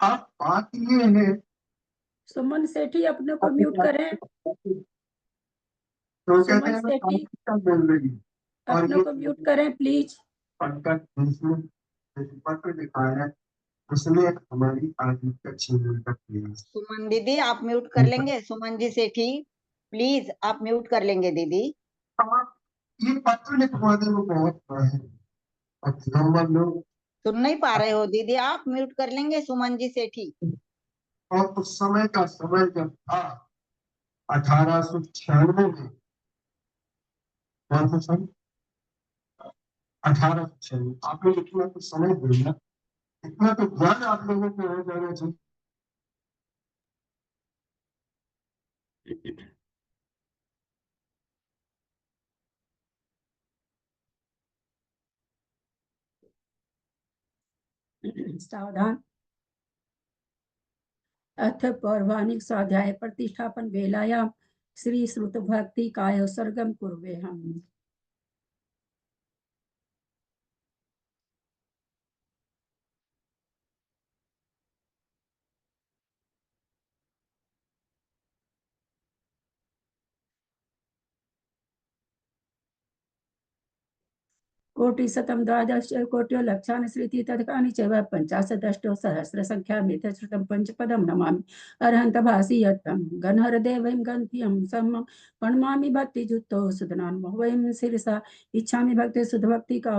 आप बात ये है, सुमन सेठी अपने को आपके म्यूट पास करें। तो कहते सुमन हैं मैं सेठी क्या बोल रही हूँ। और अपने ये को म्यूट करें प्लीज। पंकज जिसने जो पत्र लिखा है, उसने हमारी आजीविका छीनने का प्रयास सुमन दीदी आप म्यूट कर किया। लेंगे, सुमन जी सेठी प्लीज आप म्यूट कर लेंगे दीदी। आप ये पत्र लिखवाने में बहुत है, और नंबर लोग। सुन नहीं पा रहे हो दीदी, आप म्यूट कर लेंगे सुमन जी सेठी। और उस समय का समय जब था 1896 में, कौन सा सन, 1896, आपने इतना तो समय दिया, इतना तो ज्ञान आप लोगों को हो जाना चाहिए। सावधान। अथ पौर्वाणिक स्वाध्याय प्रतिष्ठापन वेलायाम श्री श्रुत भक्ति काय सर्गम कुर्वे हम। कोटिशतं द्वादश कोट्यो लक्षानि श्रुति तदकानि च वा पञ्चाशदष्टो सहस्र संख्या मितश्रुतं पंचपदं नमामि अरहन्त भासि यत्तं गणहरदेवं गन्त्यं सम प्रणमामि भक्तिजुक्तो सुधनान् वयं शिरसा इच्छामि भक्ति सुध भक्ति का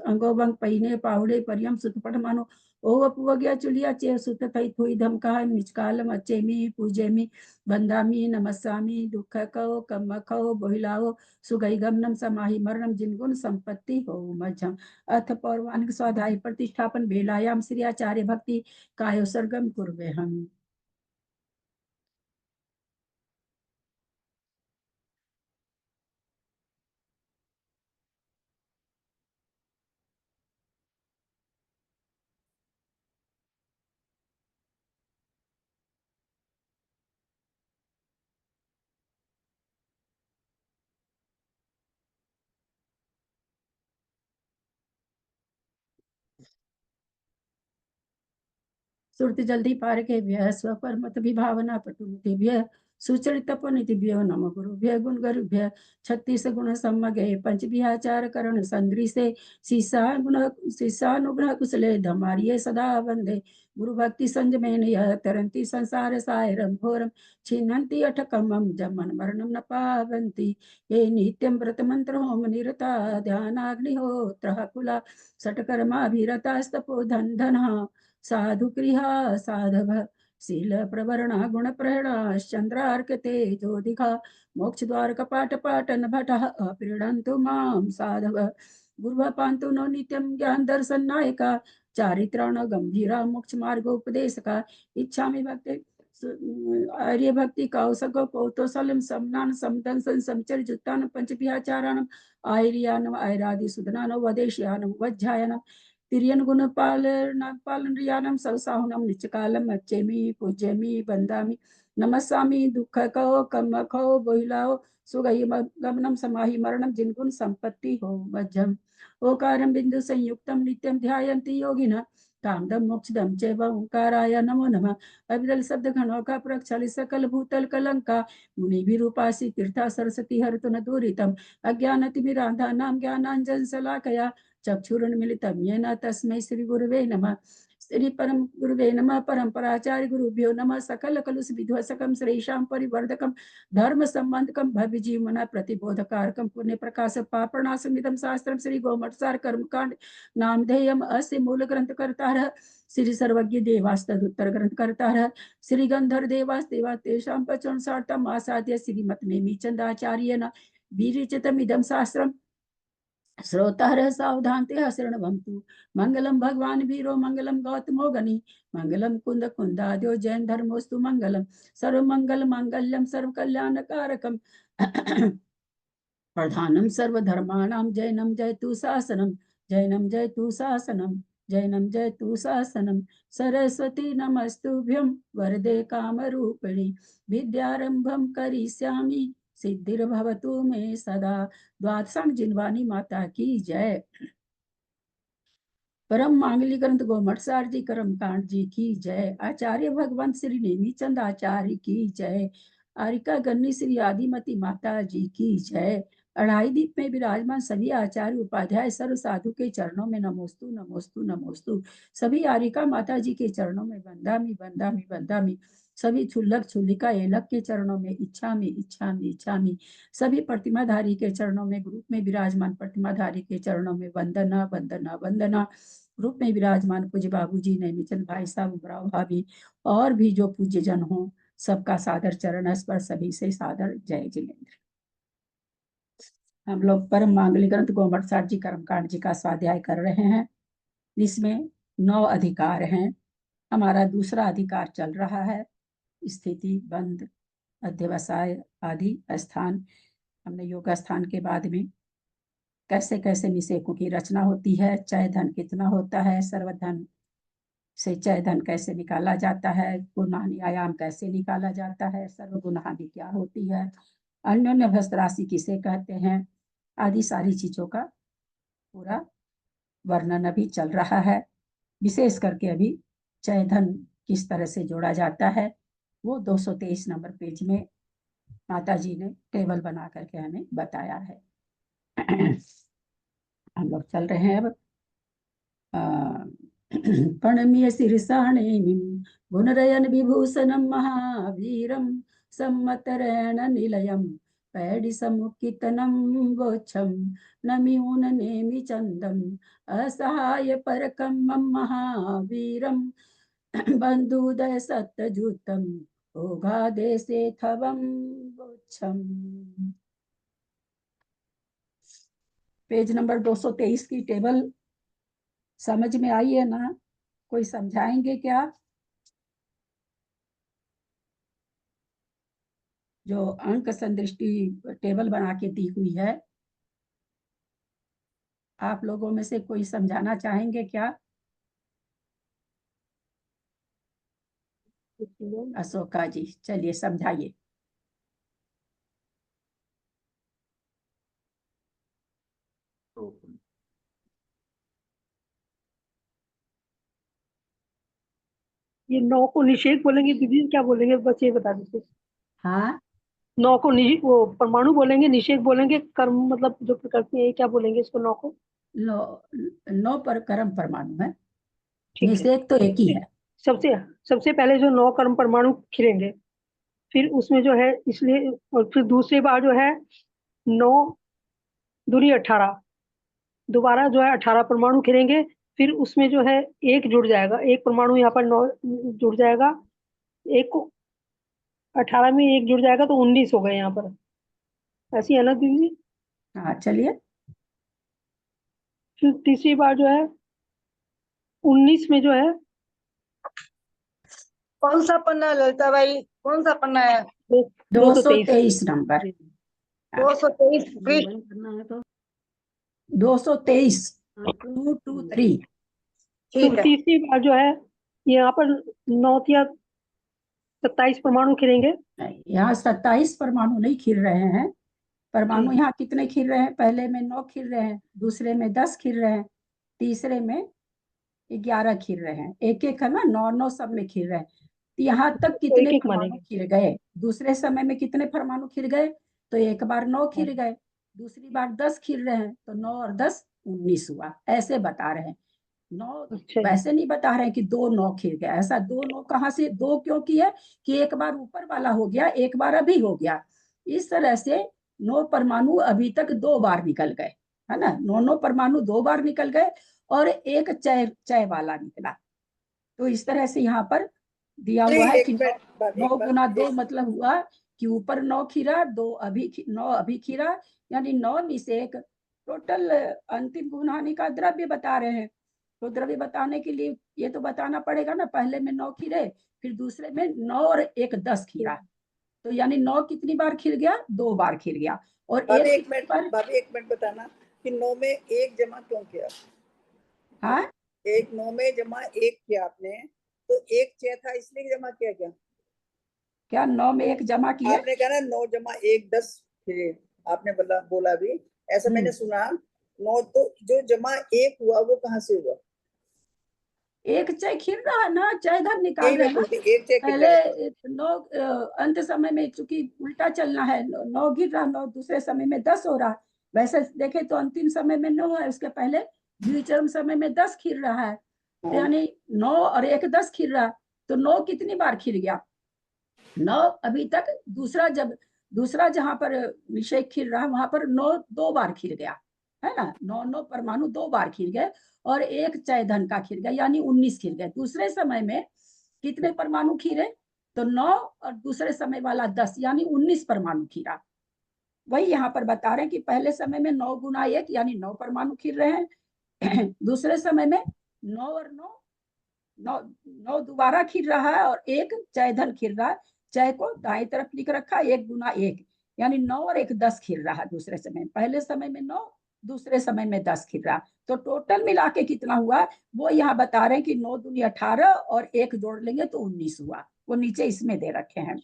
अंगोबंग पहिने पाहुड़े परियम सुत पठमानो ओ अपवग्या चुलिया चे सुत थई थुई धमका निचकालम अच्छेमी पूजेमी बंदामी नमस्सामी दुख कहो कम कहो बोहिलाओ सुगई गमनम समाहि मरणम जिनगुण संपत्ति हो मध्यम। अथ पौर्वाणिक स्वाध्याय प्रतिष्ठापन बेलायाम श्री आचार्य भक्ति कायो सर्गम कुर्वे हम। सुरति जल्दी पार के व्यय स्वपर मत विभावना पटुभ्य सुचरितपनिभ्यो नम गुरुभ्य गुण गरुभ्य 36 गुण सम्मगे पंच विहाचार करण संद्री से शीशानुग्रह कुशले धमारिये सदा वंदे गुरु भक्ति संजमेन यह तरंती संसार सायरम घोरम छिन्नन्ति अठकमम जमन मरणम न पावंती ये नित्यं व्रत मंत्र होम निरता ध्यानाग्निहोत्र कुला सटकर्माभिरतास्तपो धन साधु क्रिया साधव शील प्रवरणा गुण चंद्रार्क तेजो दिखा मोक्ष द्वार कपाट पाटन भटः प्रीणन्तु मां साधव गुरुः पान्तु नो नित्यं ज्ञान दर्शन नायका चारित्राण गंभीरा मोक्ष मार्गोपदेशका इच्छामि भक्ति आर्य भक्ति कौसक कौतोसलम समनान समदंसन समचर जुत्तान पंच विहाचारान आयर्यानम आयरादि सुदनान वदेशयानम वज्जायनम तिरियन गुण पालन रियानम सवसाहुनम निचकालम अच्छेमी पूज्यमी बंदामी नमस्सामी दुख कहो कम कहो बोहिलाओ सुगई गमनम समाहि मरणम जिनगुण संपत्ति हो मध्यम ओकारम बिंदु संयुक्तम नित्यम ध्यायन्ति योगिना कामदम मोक्षदम चैव ओंकाराय नमो नमः अविरल शब्द घनौका प्रक्षालि सकल भूतल कलंका मुनि विरूपासी तीर्था सरस्वती हरतु न दूरितम अज्ञानतिमिरांधा नाम ज्ञानांजन शलाकया चक्षुरुन्मिलितं येन तस्मै श्री गुरुवे नमः श्री परम गुरुवे नमः परंपराचार्य गुरुभ्यो नमः सकल कलुष विध्वसकम श्रेषां परिवर्धकम धर्म संबंधकम भव्य जीवना प्रतिबोधकारकम पुण्य प्रकाश पापणासमिदम शास्त्रम श्री गोमटसार कर्मकांड नामधेयम अस्य मूल ग्रंथ करता श्री सर्वज्ञ देवास्तद उत्तर ग्रंथ करता श्री गंधर देवास देवा तेषां पचन सार्थम आसाद्य श्रीमत नेमी चंदाचार्येण विरचितमिदं शास्त्रम श्रोतारः सावधानतया शृण्वन्तु मंगलम भगवान वीरो मंगलम गौतमो गणि मंगलम कुंद कुंदाद्यो जैन धर्मोस्तु मंगलम सर्वमंगल मांगल्यम सर्वकल्याणकारकम प्रधानम सर्वधर्माणां जैनम जयतु शासनम जैनम जयतु शासनम जैनम जयतु शासनम सरस्वती नमस्तुभ्यं वरदे कामरूपिणी विद्यारंभम करिष्यामि सिद्धिर्भवतु मे सदा। द्वादशांग जिनवानी माता की जय। परम मांगली ग्रंथ गोमठ सार जी कर्म कांड जी की जय। आचार्य भगवंत श्री नेमीचंद आचार्य की जय। आरिका गन्नी श्री आदिमती माता जी की जय। अढ़ाई दीप में विराजमान सभी आचार्य उपाध्याय सर्व साधु के चरणों में नमोस्तु नमोस्तु नमोस्तु। सभी आरिका माता जी के चरणों में वंदामी वंदामी वंदामी। सभी छुल्लक छुल्लिका एलक के चरणों में इच्छामी इच्छामी इच्छामी। सभी प्रतिमाधारी के चरणों में, ग्रुप में विराजमान प्रतिमाधारी के चरणों में वंदना वंदना वंदना। ग्रुप में विराजमान पूज्य बाबूजी, नैमिचंद भाई साहब, उमराव भाभी और भी जो पूज्य जन हो, सबका सादर चरण स्पर्श, सभी से सादर जय जिनेन्द्र। हम लोग परम मांगलिक ग्रंथ गोमठ सार जी कर्मकांड जी का स्वाध्याय कर रहे हैं। इसमें 9 अधिकार हैं। हमारा दूसरा अधिकार चल रहा है, स्थिति, बंध, अध्यवसाय आदि स्थान। हमने योग स्थान के बाद में कैसे कैसे निषेकों की रचना होती है, चय धन कितना होता है, सर्वधन से चय धन कैसे निकाला जाता है, गुणहानि आयाम कैसे निकाला जाता है, सर्वगुणहानि क्या होती है, अन्योन्य भ्रष्ट राशि किसे कहते हैं, आदि सारी चीजों का पूरा वर्णन अभी चल रहा है। विशेष करके अभी चय धन किस तरह से जोड़ा जाता है वो 223 नंबर पेज में माता जी ने टेबल बना करके हमें बताया है। हम लोग चल रहे हैं अब। प्रणम्य शीर्षाणि गुणरयन विभूषणं महावीरं सम्मतरेण निलयं पैडिसमुत्कितनं वोच्छं नमिऊन नेमि चन्दम् असहाय परकं मम महावीरं बन्धुदय सत्यजुतं ओघादेशे थवं वोच्छम्। पेज नंबर 223 की टेबल समझ में आई है ना? कोई समझाएंगे क्या? जो अंक संदृष्टि टेबल बना के दी हुई है, आप लोगों में से कोई समझाना चाहेंगे क्या? अशोका जी, चलिए समझाइए। ये 9 को निषेध बोलेंगे दीदी, क्या बोलेंगे बस ये बता दीजिए। हाँ, 9 को वो परमाणु बोलेंगे, निषेध बोलेंगे, कर्म मतलब जो प्रकृति है क्या बोलेंगे इसको 9 को? 9 पर कर्म परमाणु है, ठीक है। निषेध तो एक ही है। सबसे सबसे पहले जो 9 कर्म परमाणु खिलेंगे, फिर उसमें जो है इसलिए, और फिर दूसरी बार जो है 9 दूनी 18, दोबारा जो है 18 परमाणु खिलेंगे, फिर उसमें जो है एक जुड़ जाएगा, एक परमाणु यहाँ पर 9 जुड़ जाएगा, एक को 18 में एक जुड़ जाएगा तो 19 हो गए यहाँ पर। ऐसी है ना दीदी? हाँ, चलिए। फिर तीसरी बार जो है 19 में जो है, कौन सा पन्ना है ललिता भाई, कौन सा पन्ना है? 223 नंबर। 223 फिर 223 223। तो ठीक है। तीसरी बार जो है यहाँ पर 9 या 27 परमाणु खिलेंगे। यहाँ 27 परमाणु नहीं खिल रहे हैं। परमाणु यहाँ कितने खिल रहे हैं? पहले में 9 खिल रहे हैं, दूसरे में 10 खिल रहे हैं, तीसरे में 11 खिल रहे हैं। एक एक है ना, 9 सब में खिल रहे हैं। तो यहाँ तक कितने एक एक परमाणु मानेंगे। खिल गए? दूसरे समय में कितने परमाणु खिल गए? तो एक बार 9 खिल गए, दूसरी बार 10 खिल रहे हैं, तो 9 और 10 19 हुआ। ऐसे बता रहे हैं। 9 अच्छा, वैसे नहीं बता रहे हैं कि 2 9 खिल गया। ऐसा 2 9 कहाँ से? 2 क्योंकि है कि एक बार ऊपर वाला हो गया, एक बार अभी हो गया। इस तरह से 9 परमाणु अभी तक 2 बार निकल गए, है ना? 9 परमाणु 2 बार निकल गए और एक चय चय वाला निकला। तो इस तरह से यहाँ पर दिया हुआ है कि 9 गुना 2 मतलब हुआ कि ऊपर 9 खीरा, 9 अभी खीरा, यानी 9 निषेक। टोटल अंतिम गुणहानि का द्रव्य बता रहे हैं। तो द्रव्य बताने के लिए ये तो बताना पड़ेगा ना, पहले में 9 खीरे, फिर दूसरे में 9 और एक 10 खीरा। तो यानी 9 कितनी बार खिल गया? 2 बार खिल गया। और एक मिनट बताना कि 9 में 1 जमा क्यों किया? हाँ, 9 में जमा 1 किया आपने, तो 1 चय था इसलिए जमा किया क्या? क्या 9 में 1 जमा किया? आपने कहा ना 9 जमा 1 10 थे, आपने बोला भी ऐसा मैंने सुना। 9 तो जो जमा 1 हुआ वो कहाँ से हुआ? एक चय खिल रहा है ना, चय धन निकाल यही रहे मैं हैं ना। पूछती, एक चेक पहले 9 अंत समय में चूंकि उल्टा चलना है, 9 गिर रहा, 9 दूसरे समय में 10 हो रहा। वैसे देखे तो अंतिम समय में 9 है, उसके पहले द्विचरम समय में 10 खिल रहा है, तो यानी 9 और 1 10 खिल रहा। तो 9 कितनी बार खिल गया? 9 अभी तक दूसरा जहां पर निषेक खिल रहा है वहां पर 9 2 बार खिल गया है ना। 9 परमाणु 2 बार खिल गए और एक चय धन का खिल गया, यानी 19 खिल गए। दूसरे समय में कितने परमाणु खिले? तो 9 और दूसरे समय वाला 10, यानी 19 परमाणु खिला। वही यहाँ पर बता रहे हैं कि पहले समय में 9 गुना 1 यानी 9 परमाणु खिल रहे हैं। दूसरे समय में 9 और 9 दोबारा खिल रहा है और एक चय धन खिल रहा है। चय को दाएं तरफ लिख रखा, 1 गुना 1 यानी 9 और 1 10 खिल रहा है दूसरे समय। पहले समय में 9, दूसरे समय में 10 खिल रहा। तो टोटल मिला के कितना हुआ वो यहाँ बता रहे हैं कि 9 दूनी 18 और 1 जोड़ लेंगे तो 19 हुआ। वो नीचे इसमें दे रखे हैं,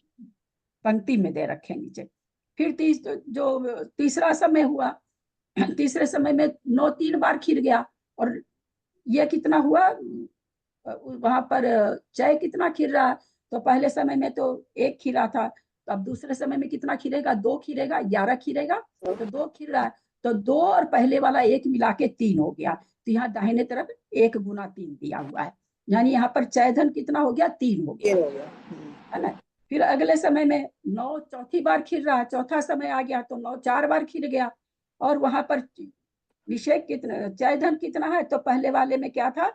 पंक्ति में दे रखे हैं नीचे। फिर जो तीसरा समय हुआ, तीसरे समय में 9 3 बार खिल गया और ये कितना हुआ वहां पर चय कितना खिल रहा। तो पहले समय में तो 1 खिला था, तो अब दूसरे समय में कितना खिलेगा? 2 खिलेगा, 11 खिलेगा, तो 2 खिल रहा है। तो 2 और पहले वाला 1 मिला के 3 हो गया। तो यहाँ दाहिने तरफ 1 गुना 3 दिया हुआ है, यानी यहाँ पर चय धन कितना हो गया? 3 हो गया, ये हो गया। है ना। फिर अगले समय में 9 चौथी बार खिल रहा है, चौथा समय आ गया तो 9 4 बार खिल गया। और वहां पर विषय कितना, चय धन कितना है? तो पहले वाले में क्या था?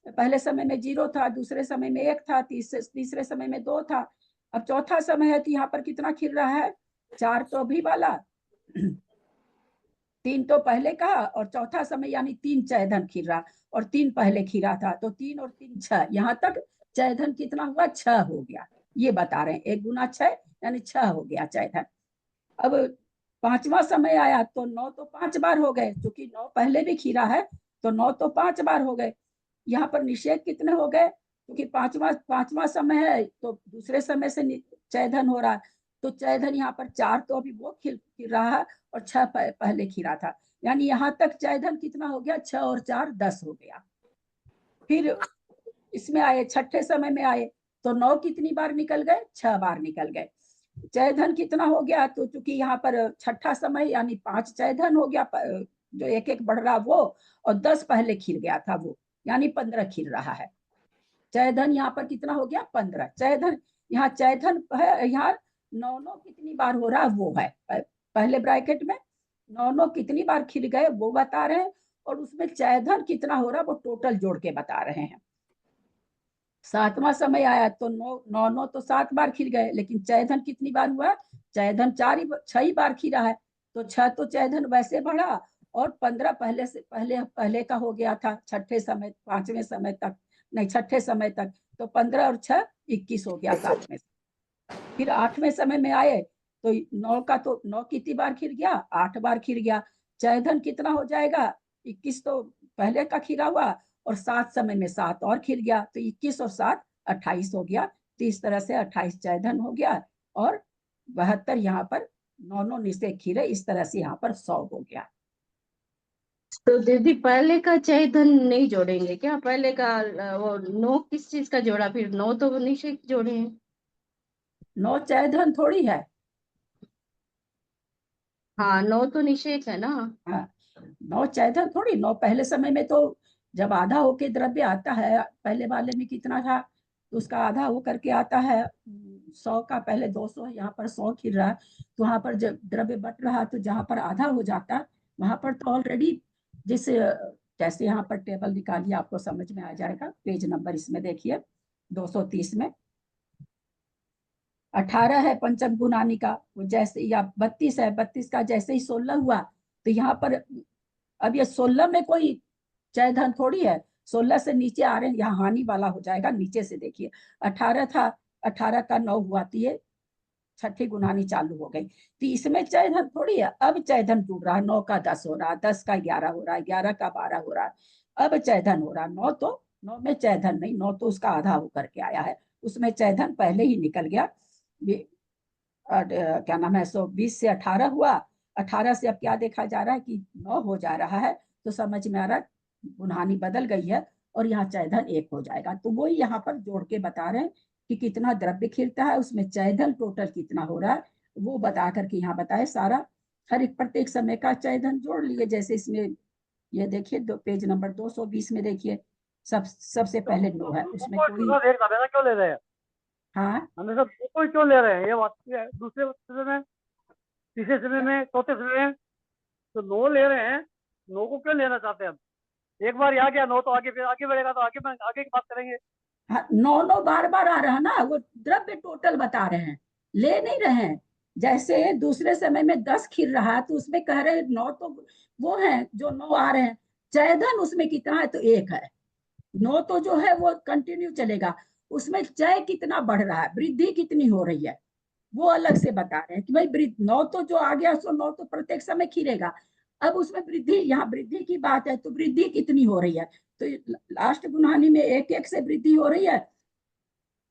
पहले समय में 0 था, दूसरे समय में 1 था, तीसरे समय में 2 था। अब चौथा समय है तो यहाँ पर कितना खिल रहा है? 4 तो अभी वाला, 3 तो पहले का, और चौथा समय यानी 3 चय धन खिल रहा, और 3 पहले खिला था। तो 3 और 3 6, यहाँ तक चय धन कितना हुआ? 6 हो गया। ये बता रहे हैं 1 गुना 6 यानी 6 हो गया चय धन। अब पांचवा समय आया तो 9 तो 5 बार हो गए, क्योंकि 9 पहले भी खीरा है तो 9 तो 5 बार हो गए। यहाँ पर निषेध कितने हो गए? क्योंकि पांचवा समय है तो दूसरे समय से चय धन हो रहा है, तो चय धन यहाँ पर 4 तो अभी वो खिल रहा है और 6 पहले खिला था, यानी यहाँ तक चय धन कितना हो गया? 6 और 4 10 हो गया। फिर इसमें आए, छठे समय में आए तो 9 कितनी बार निकल गए? 6 बार निकल गए। चय धन कितना हो गया? तो चूंकि यहाँ पर छठा समय यानी 5 चय धन हो गया, जो एक एक बढ़ रहा वो, और 10 पहले खिल गया था वो, यानी 15 खिल रहा है। चय धन यहाँ पर कितना हो गया? 15 चय धन। यहाँ चय धन है, यहाँ 9 9 कितनी बार हो रहा है वो है पहले ब्रैकेट में। 9 9 कितनी बार खिल गए वो बता रहे हैं, और उसमें चय धन कितना हो रहा है वो टोटल जोड़ के बता रहे हैं। सातवां समय आया तो 9 9 तो 7 बार खिल गए, लेकिन चय धन कितनी बार हुआ? चय धन 6 ही बार खिला है, तो 6 तो चय धन वैसे बढ़ा, और 15 पहले का हो गया था छठे समय, पांचवें समय तक नहीं, छठे समय तक। तो 15 और 6 21 हो गया सातवें। फिर आठवें समय में आए तो 9 कितनी बार खिल गया? 8 बार खिल गया। चय धन कितना हो जाएगा? 21 तो पहले का खिला हुआ, और 7 समय में 7 और खिल गया, तो 21 और 7 28 हो गया। तो इस तरह से 28 चय धन हो गया, और 72 यहाँ पर 9 9 निषेध खिले, इस तरह से यहाँ पर 100 हो गया। तो दीदी पहले का चय धन नहीं जोड़ेंगे क्या? पहले का वो 9 किस चीज का जोड़ा? फिर 9 तो निषेध जोड़े हैं। 9 चय धन थोड़ी है। हाँ 9 तो निषेध है ना। हाँ, 9 चय धन थोड़ी। 9 पहले समय में तो जब आधा होके द्रव्य आता है, पहले वाले में कितना था तो उसका आधा हो करके आता है 100 का, पहले 200 है, यहाँ पर 100 खिल रहा है। तो वहां पर जब द्रव्य बट रहा तो जहां पर आधा हो जाता वहां पर तो ऑलरेडी, जिस जैसे यहाँ पर टेबल निकालिए आपको समझ में आ जाएगा, पेज नंबर इसमें देखिए 230 में 18 है पंचम गुणानी का, वो जैसे, या 32 है, 32 का जैसे ही 16 हुआ तो यहाँ पर, अब ये 16 में कोई चय धन थोड़ी है। 16 से नीचे आ रहे हैं, यहाँ हानि वाला हो जाएगा, नीचे से देखिए 18 था, 18 का 9 हुआ तो ये छठी गुनानी चालू हो गई, तो इसमें चय धन थोड़ी है। अब चय धन जुड़ रहा है, 9 का 10 हो रहा है, 10 का 11 हो रहा है, 11 का 12 हो रहा है, अब चय धन हो रहा है। 9 में चय धन नहीं, 9 तो उसका आधा होकर के आया है, उसमें चय धन पहले ही निकल गया। क्या नाम है, 120 से 18 हुआ, 18 से अब क्या देखा जा रहा है कि 9 हो जा रहा है, तो समझ में आ रहा है गुनहानी बदल गई है, और यहाँ चय धन 1 हो जाएगा। तो वही यहाँ पर जोड़ के बता रहे हैं कि कितना द्रव्य खिलता है, उसमें चय धन टोटल कितना हो रहा है, वो बता करके यहाँ बताए सारा। हर एक प्रत्येक समय का चय धन जोड़ लिए। जैसे इसमें ये देखिए पेज नंबर 220 में देखिए, सबसे पहले 9 है, उसमें कोई क्यों ले रहे हैं? हाँ हमें सब कोई क्यों ले रहे हैं? ये बात है। दूसरे समय में, तीसरे समय में, चौथे समय में तो 9 ले रहे हैं। 9 को क्यों लेना चाहते हैं हम? एक बार यहाँ गया 9 तो आगे फिर आगे बढ़ेगा तो आगे की बात करेंगे। हाँ, 9 बार बार आ रहा है ना, वो द्रव्य टोटल बता रहे हैं, ले नहीं रहे हैं। जैसे दूसरे समय में 10 खिल रहा है तो उसमें कह रहे हैं 9 तो वो है जो 9 आ रहे हैं, चय धन उसमें कितना है तो 1 है। 9 तो जो है वो कंटिन्यू चलेगा, उसमें चय कितना बढ़ रहा है, वृद्धि कितनी हो रही है, वो अलग से बता रहे हैं कि भाई 9 तो जो आ गया सो 9 तो प्रत्येक समय खिलेगा। अब उसमें वृद्धि, यहाँ वृद्धि की बात है तो वृद्धि कितनी हो रही है, तो लास्ट गुणहानी में 1 से वृद्धि हो रही है।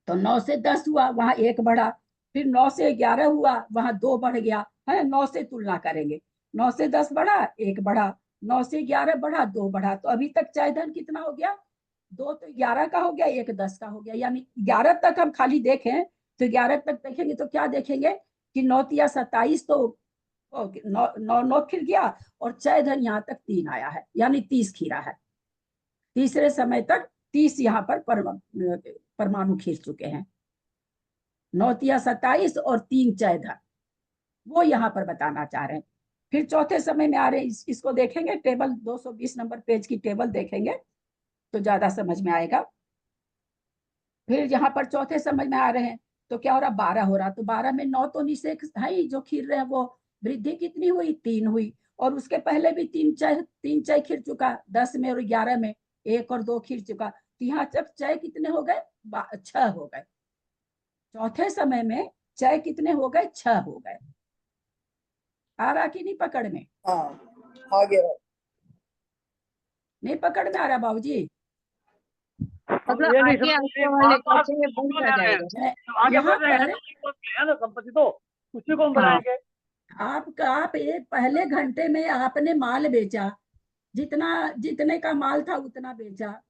तो 9 से 10 हुआ, वहां 1 बढ़ा, फिर 9 से 11 हुआ, वहां 2 बढ़ गया है। 9 से तुलना करेंगे, 9 से 10 बढ़ा, 1 बढ़ा, 9 से 11 बढ़ा, 2 बढ़ा, तो अभी तक चय धन कितना हो गया, 2 तो 11 का हो गया, 1 10 का हो गया। यानी 11 तक हम खाली देखें तो 11 तक देखेंगे तो क्या देखेंगे कि 9 या 27 तो 9 खिल गया, और चय धन यहाँ तक 3 आया है, यानी 30 खीरा है। तीसरे समय तक 30 यहाँ पर परमाणु खींच चुके हैं। 9 या 27 और 3 चय धन, वो यहाँ पर बताना चाह रहे हैं। फिर चौथे समय में आ रहे हैं, इसको देखेंगे, टेबल 220 नंबर पेज की टेबल देखेंगे तो ज्यादा समझ में आएगा। फिर यहाँ पर चौथे समय में आ रहे हैं तो क्या हो रहा, 12 हो रहा, तो 12 में 9 तो निषेक है ही जो खीर रहे हैं, वो वृद्धि कितनी हुई, 3 हुई, और उसके पहले भी 3 चय खिर चुका, 10 में और 11 में 1 और 2 खिर चुका, तो यहाँ तक चय कितने हो गए, 6 हो गए। चौथे समय में चय कितने हो गए, 6 हो गए। आ रहा कि नहीं पकड़ में? हाँ आगे नहीं पकड़ में आ रहा बाबूजी? मतलब ये नहीं आगे समझ आगे वाले का चय क्यों बढ़ता ले रहे हैं? जाएगा। आगे यहाँ बढ़ रहे हैं पर तो है ना संपत्ति, तो उसी को हम हाँ बनाएंगे। आप एक पहले घंटे में आपने माल बेचा, जितने का माल था उतना बेचा।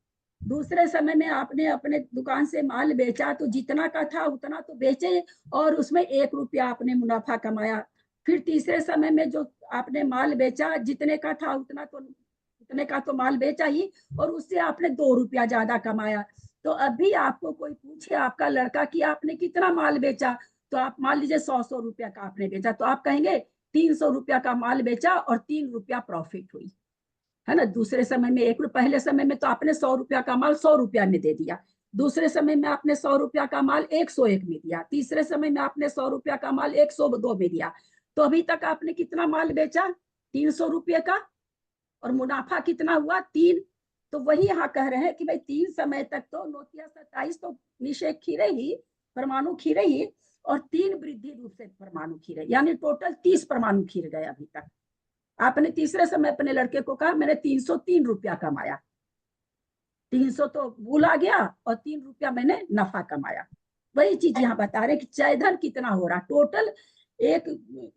दूसरे समय में आपने अपने दुकान से माल बेचा तो जितना का था उतना तो बेचे, और उसमें 1 रुपया आपने मुनाफा कमाया। फिर तीसरे समय में जो आपने माल बेचा, जितने का था उतने का तो माल बेचा ही, और उससे आपने 2 रुपया ज्यादा कमाया। तो अभी आपको कोई पूछे आपका लड़का कि आपने कितना माल बेचा, तो आप मान लीजिए 100 रुपया का आपने बेचा, तो आप कहेंगे 300 रुपया का माल बेचा और 3 रुपया प्रॉफिट हुई, है ना। दूसरे समय में पहले समय में तो आपने 100 रुपया का माल 100 रुपया में दे दिया, दूसरे समय में आपने 100 रुपया का माल 101 में दिया, तीसरे समय में आपने 100 रुपया का माल 102 में दिया। तो अभी तक आपने कितना माल बेचा, 300 रुपये का, और मुनाफा कितना हुआ, 3। तो वही यहाँ कह रहे हैं कि भाई 3 समय तक तो 9 या 27 तो निषेक खीरे ही, परमाणु खीरे ही, और 3 वृद्धि रूप से परमाणु खीरे, यानी टोटल 30 परमाणु खीर गए अभी तक। आपने तीसरे समय अपने लड़के को कहा मैंने 303 रुपया कमाया, 300 तो भूल आ गया और 3 रुपया मैंने नफा कमाया। वही चीज यहाँ बता रहे कि चय धन कितना हो रहा, टोटल एक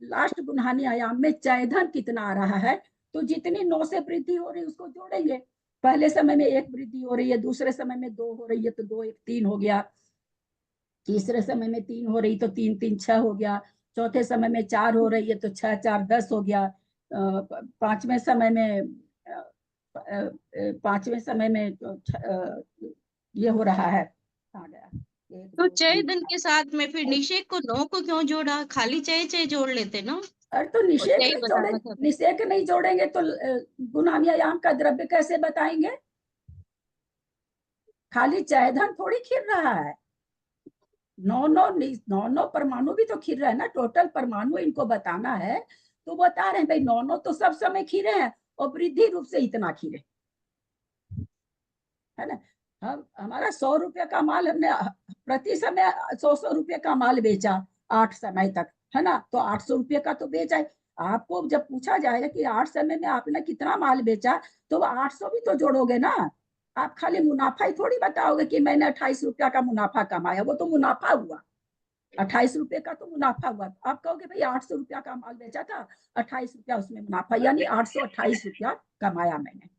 लास्ट गुणहानी आयाम में चय धन कितना आ रहा है। तो जितनी 9 से वृद्धि हो रही है उसको जोड़ेंगे। पहले समय में 1 वृद्धि हो रही है, दूसरे समय में 2 हो रही है तो 2 1 3 हो गया, तीसरे समय में 3 हो रही तो 3 3 6 हो गया, चौथे समय में 4 हो रही है तो 6 4 10 हो गया, पांचवें समय में ये हो रहा है, आ गया 1 तो 2 चय 3 धन के साथ में फिर निषेक को 9 को क्यों जोड़ा, खाली चय चय जोड़ लेते ना। अरे तो और निषेक यही नहीं बताना था। निषेक नहीं जोड़ेंगे तो गुणान्यायाम का द्रव्य कैसे बताएंगे, खाली चय धन थोड़ी खिल रहा है, 9 परमाणु भी तो खिल रहा है ना, टोटल परमाणु इनको बताना है। तो बता रहे हैं भाई 9 तो सब समय खीरे हैं और वृद्धि रूप से इतना खीरे, है ना। हम हमारा 100 रुपये का माल हमने प्रति समय 100 रुपये का माल बेचा 8 समय तक, है ना, तो 800 रुपये का तो बेचा है। आपको जब पूछा जाएगा कि 8 समय में आपने कितना माल बेचा, तो 800 भी तो जोड़ोगे ना। आप खाली मुनाफा ही थोड़ी बताओगे कि मैंने 28 रुपया का मुनाफा कमाया, वो तो मुनाफा हुआ, 28 रुपये का तो मुनाफा हुआ। आप कहोगे भाई 800 रुपया का माल बेचा था, 28 रुपया उसमें मुनाफा, यानी 828 रुपया कमाया मैंने।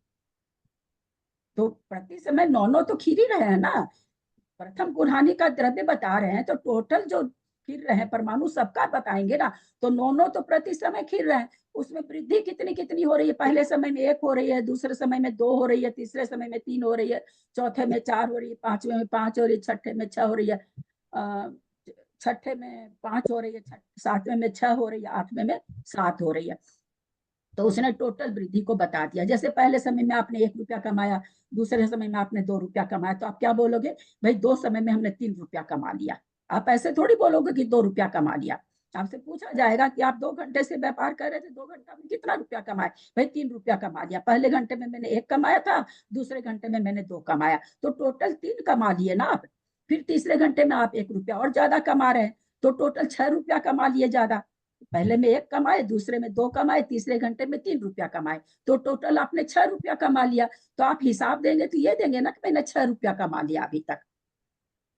तो प्रति समय 9 तो खीर ही रहे हैं ना। प्रथम गुणहानि का द्रव्य बता रहे हैं तो टोटल जो खीर रहे हैं परमाणु सबका बताएंगे ना। तो 9 तो प्रति समय खीर रहे हैं, उसमें वृद्धि कितनी कितनी हो रही है। पहले समय में 1 हो रही है, दूसरे समय में 2 हो रही है, तीसरे समय में 3 हो रही है, चौथे में 4 हो रही है, पांचवें में 5 हो रही है, छठे में 6 हो रही है, छठे में 5 हो रही है, सातवें में 6 हो रही है, आठवें में 7 हो रही है। तो उसने टोटल वृद्धि को बता दिया। जैसे पहले समय में आपने 1 रुपया कमाया, दूसरे समय में आपने 2 रुपया कमाया, तो आप क्या बोलोगे, भाई 2 समय में हमने 3 रुपया कमा लिया। आप ऐसे थोड़ी बोलोगे कि 2 रुपया कमा लिया। आपसे पूछा जाएगा कि आप 2 घंटे से व्यापार कर रहे थे, 2 घंटा में कितना रुपया कमाए, भाई 3 रुपया कमा लिया। पहले घंटे में मैंने 1 कमाया था, दूसरे घंटे में मैंने 2 कमाया, तो टोटल 3 कमा लिए ना आप। फिर तीसरे घंटे में आप 1 रुपया और ज्यादा कमा रहे हैं, तो टोटल 6 रुपया कमा लिए ज्यादा। पहले में 1 कमाए, दूसरे में 2 कमाए, तीसरे घंटे में 3 रुपया कमाए, तो टोटल आपने 6 रुपया कमा लिया। तो आप हिसाब देंगे तो ये देंगे ना कि मैंने 6 रुपया कमा लिया अभी तक।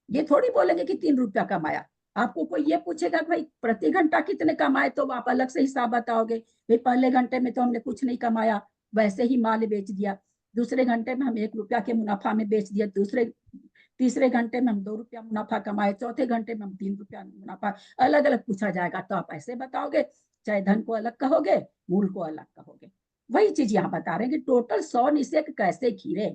ये थोड़ी बोलेंगे कि 3 रुपया कमाया। आपको कोई ये पूछेगा कि भाई प्रति घंटा कितने कमाए, तो आप अलग से हिसाब बताओगे, भाई पहले घंटे में तो हमने कुछ नहीं कमाया, वैसे ही माल बेच दिया। दूसरे घंटे में हम 1 रुपया के मुनाफा में बेच दिया, तीसरे घंटे में हम 2 रुपया मुनाफा कमाए, चौथे घंटे में हम 3 रुपया मुनाफा। अलग अलग पूछा जाएगा तो आप ऐसे बताओगे, चाहे धन को अलग कहोगे, मूल को अलग कहोगे। वही चीज यहाँ बता रहे हैं कि टोटल 100 निषेक कैसे खीरे,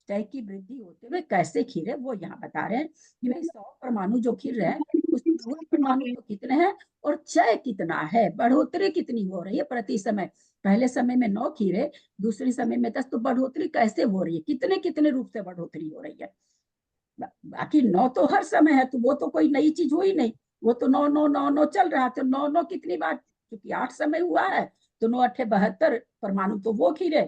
चय की वृद्धि होते हुए कैसे खीरे, वो यहाँ बता रहे हैं कि भाई 100 परमाणु जो खीर रहे हैं उसमें मूल परमाणु तो कितने हैं और चय कितना है, बढ़ोतरी कितनी हो रही है प्रति समय। पहले समय में 9 खीरे, दूसरे समय में 10, तो बढ़ोतरी कैसे हो रही है, कितने कितने रूप से बढ़ोतरी हो रही है। बाकी 9 तो हर समय है, तो वो तो कोई नई चीज हुई नहीं, वो तो 9 9 9 9 चल रहा है। तो 9 9 कितनी बार, क्योंकि 8 समय हुआ है, तो 9 8 72 परमाणु तो वो खीरे।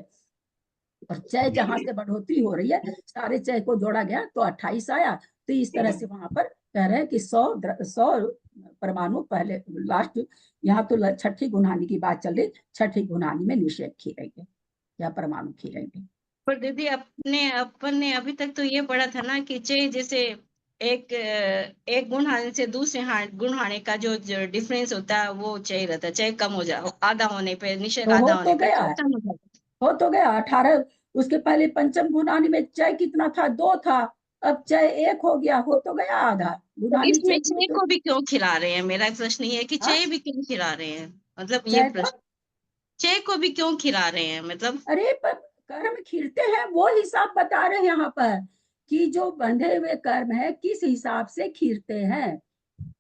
और चय जहां से बढ़ोतरी हो रही है, सारे चय को जोड़ा गया तो 28 आया। तो इस तरह से वहां पर कह रहे हैं कि 100 परमाणु पहले लास्ट, यहाँ तो छठी गुणहानि की बात चल रही, छठी गुणहानि में निषेध खीरेंगे या परमाणु खीरेंगे। पर दीदी अपन ने अभी तक तो ये पढ़ा था ना कि चय जैसे एक गुणहानि से दूसरे गुणहानि का जो डिफरेंस होता है वो चय रहता है, चय कम हो जा आधा होने पे, निषेक तो आधा हो होने तो पे गया चय है, कम हो जाता है। हो तो गया 18। उसके पहले पंचम गुणानी में चय कितना था, 2 था, अब चय 1 हो गया, हो तो गया आधा। तो गुणानी इसमें चय चय को भी क्यों खिला रहे हैं, मेरा प्रश्न ये है कि हाँ? चय भी क्यों खिला रहे हैं, मतलब ये चय प्रश्न, चय को भी क्यों खिला रहे हैं मतलब। अरे पर कर्म खीरते हैं, वो हिसाब बता रहे हैं यहाँ पर कि जो बंधे हुए कर्म है किस हिसाब से खीरते हैं।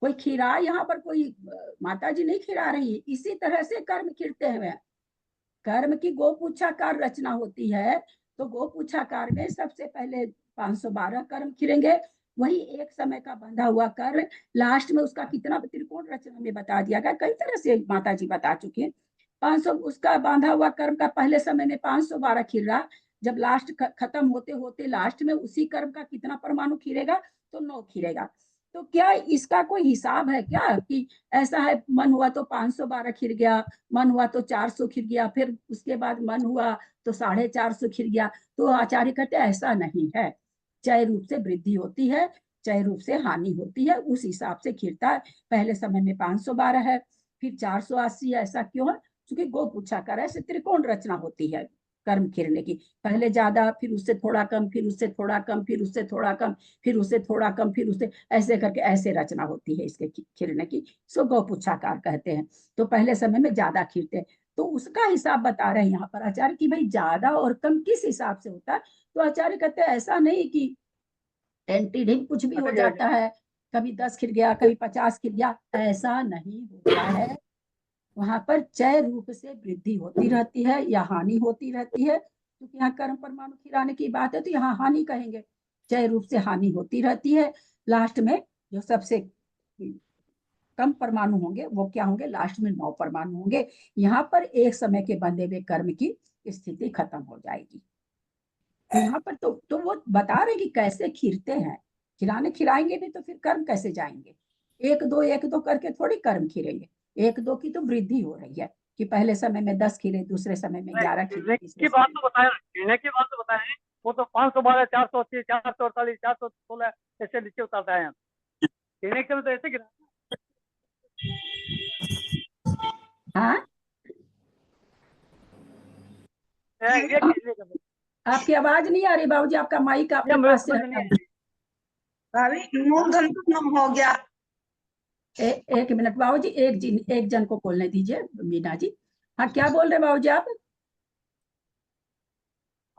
कोई खीरा यहाँ पर कोई माता जी नहीं खिला रही, इसी तरह से कर्म खीरते हैं। कर्म की गोपूछाकार रचना होती है, तो गोपूछाकार में सबसे पहले 512 कर्म खिरेंगे, वही एक समय का बंधा हुआ कर्म, लास्ट में उसका कितना त्रिकोण रचना में बता दिया गया, कई तरह से माता जी बता चुके हैं। 500 उसका बांधा हुआ कर्म का पहले समय में 512 खिल रहा, जब लास्ट खत्म होते होते लास्ट में उसी कर्म का कितना परमाणु खिरेगा, तो 9 खिरेगा। तो क्या इसका कोई हिसाब है क्या कि ऐसा है मन हुआ तो 512 खिर गया, मन हुआ तो 400 खिर गया, फिर उसके बाद मन हुआ तो 450 खिर गया। तो आचार्य कहते हैं ऐसा नहीं है, चय रूप से वृद्धि होती है, चय रूप से हानि होती है, उस हिसाब से खिरता है। पहले समय में 512 है, फिर 480 है, ऐसा क्यों है, क्योंकि गो पूछा कर ऐसे त्रिकोण रचना होती है कर्म खिरने की, पहले ज्यादा, फिर उससे थोड़ा कम, फिर उससे थोड़ा कम, फिर उससे थोड़ा कम, फिर उससे थोड़ा कम, फिर उससे ऐसे करके ऐसे रचना होती है इसके खिरने की, सो गौपुच्छाकार कहते हैं। तो पहले समय में ज्यादा खीरते हैं, तो उसका हिसाब बता रहे हैं यहाँ पर आचार्य कि भाई ज्यादा और कम किस हिसाब से होता है। तो आचार्य कहते हैं ऐसा नहीं कि टेंटिडिंग कुछ भी हो जाता है, कभी 10 खिल गया, कभी 50 खिल गया, ऐसा नहीं होता है। वहां पर चय रूप से वृद्धि होती रहती है या हानि होती रहती है, क्योंकि यहाँ कर्म परमाणु खिलाने की बात है तो यहाँ हानि कहेंगे, चय रूप से हानि होती रहती है। लास्ट में जो सबसे कम परमाणु होंगे वो क्या होंगे, लास्ट में 9 परमाणु होंगे। यहाँ पर एक समय के बंधे हुए कर्म की स्थिति खत्म हो जाएगी। तो यहाँ पर तो वो बता रहे कि कैसे खीरते हैं, खिलाएंगे भी तो फिर कर्म कैसे जाएंगे, 1 2 करके थोड़ी कर्म खिलेंगे। 1 2 की तो वृद्धि हो रही है कि पहले समय में 10 खिले, दूसरे समय में 11 खिले, खिलने तीसरे की बात समय तो बताया, खिलने की बात तो बताया, वो तो 512 480 448 416 ऐसे नीचे उतारता है। खिलने के तो ऐसे गिरा हाँ ये खिलने का आपकी आवाज नहीं आ रही बाबूजी, आपका माइक ये अपने मुझे पास से समझ हटा नहीं दीजिए। भाभी मूलधन खत्म हो गया। एक मिनट बाबूजी, एक जन को बोलने दीजिए, मीना जी। हाँ, क्या बोल रहे बाबूजी आप?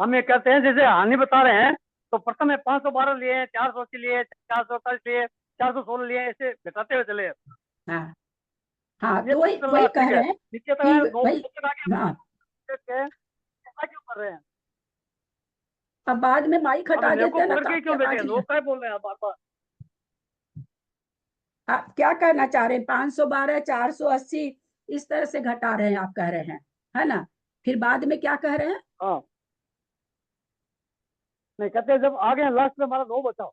हम ये कहते हैं जैसे हानि बता रहे हैं, तो प्रथम में 512 लिए, 480 लिए, 440 लिए, 416 लिए, ऐसे घटाते हुए चले। हाँ हाँ, ये तो वही चल रहा वही है, कह ठीक है। रहे हैं नीचे तक कि आए, 9 भाई, तक आगे हाँ, ऐसा क्यों कर रहे हैं? अब बाद में माइक अब हटा नौ को देते हैं ना पकड़ तो के आपकी क्यों बैठे आवाज हैं? नहीं। लोग क्या बोल रहे हैं बार बार? आप क्या कहना चाह रहे हैं? 512, 480 इस तरह से घटा रहे हैं, आप कह रहे हैं, है ना? फिर बाद में क्या कह रहे हैं? हाँ, नहीं कहते हैं, जब आ गए लास्ट में हमारा 9 बचा,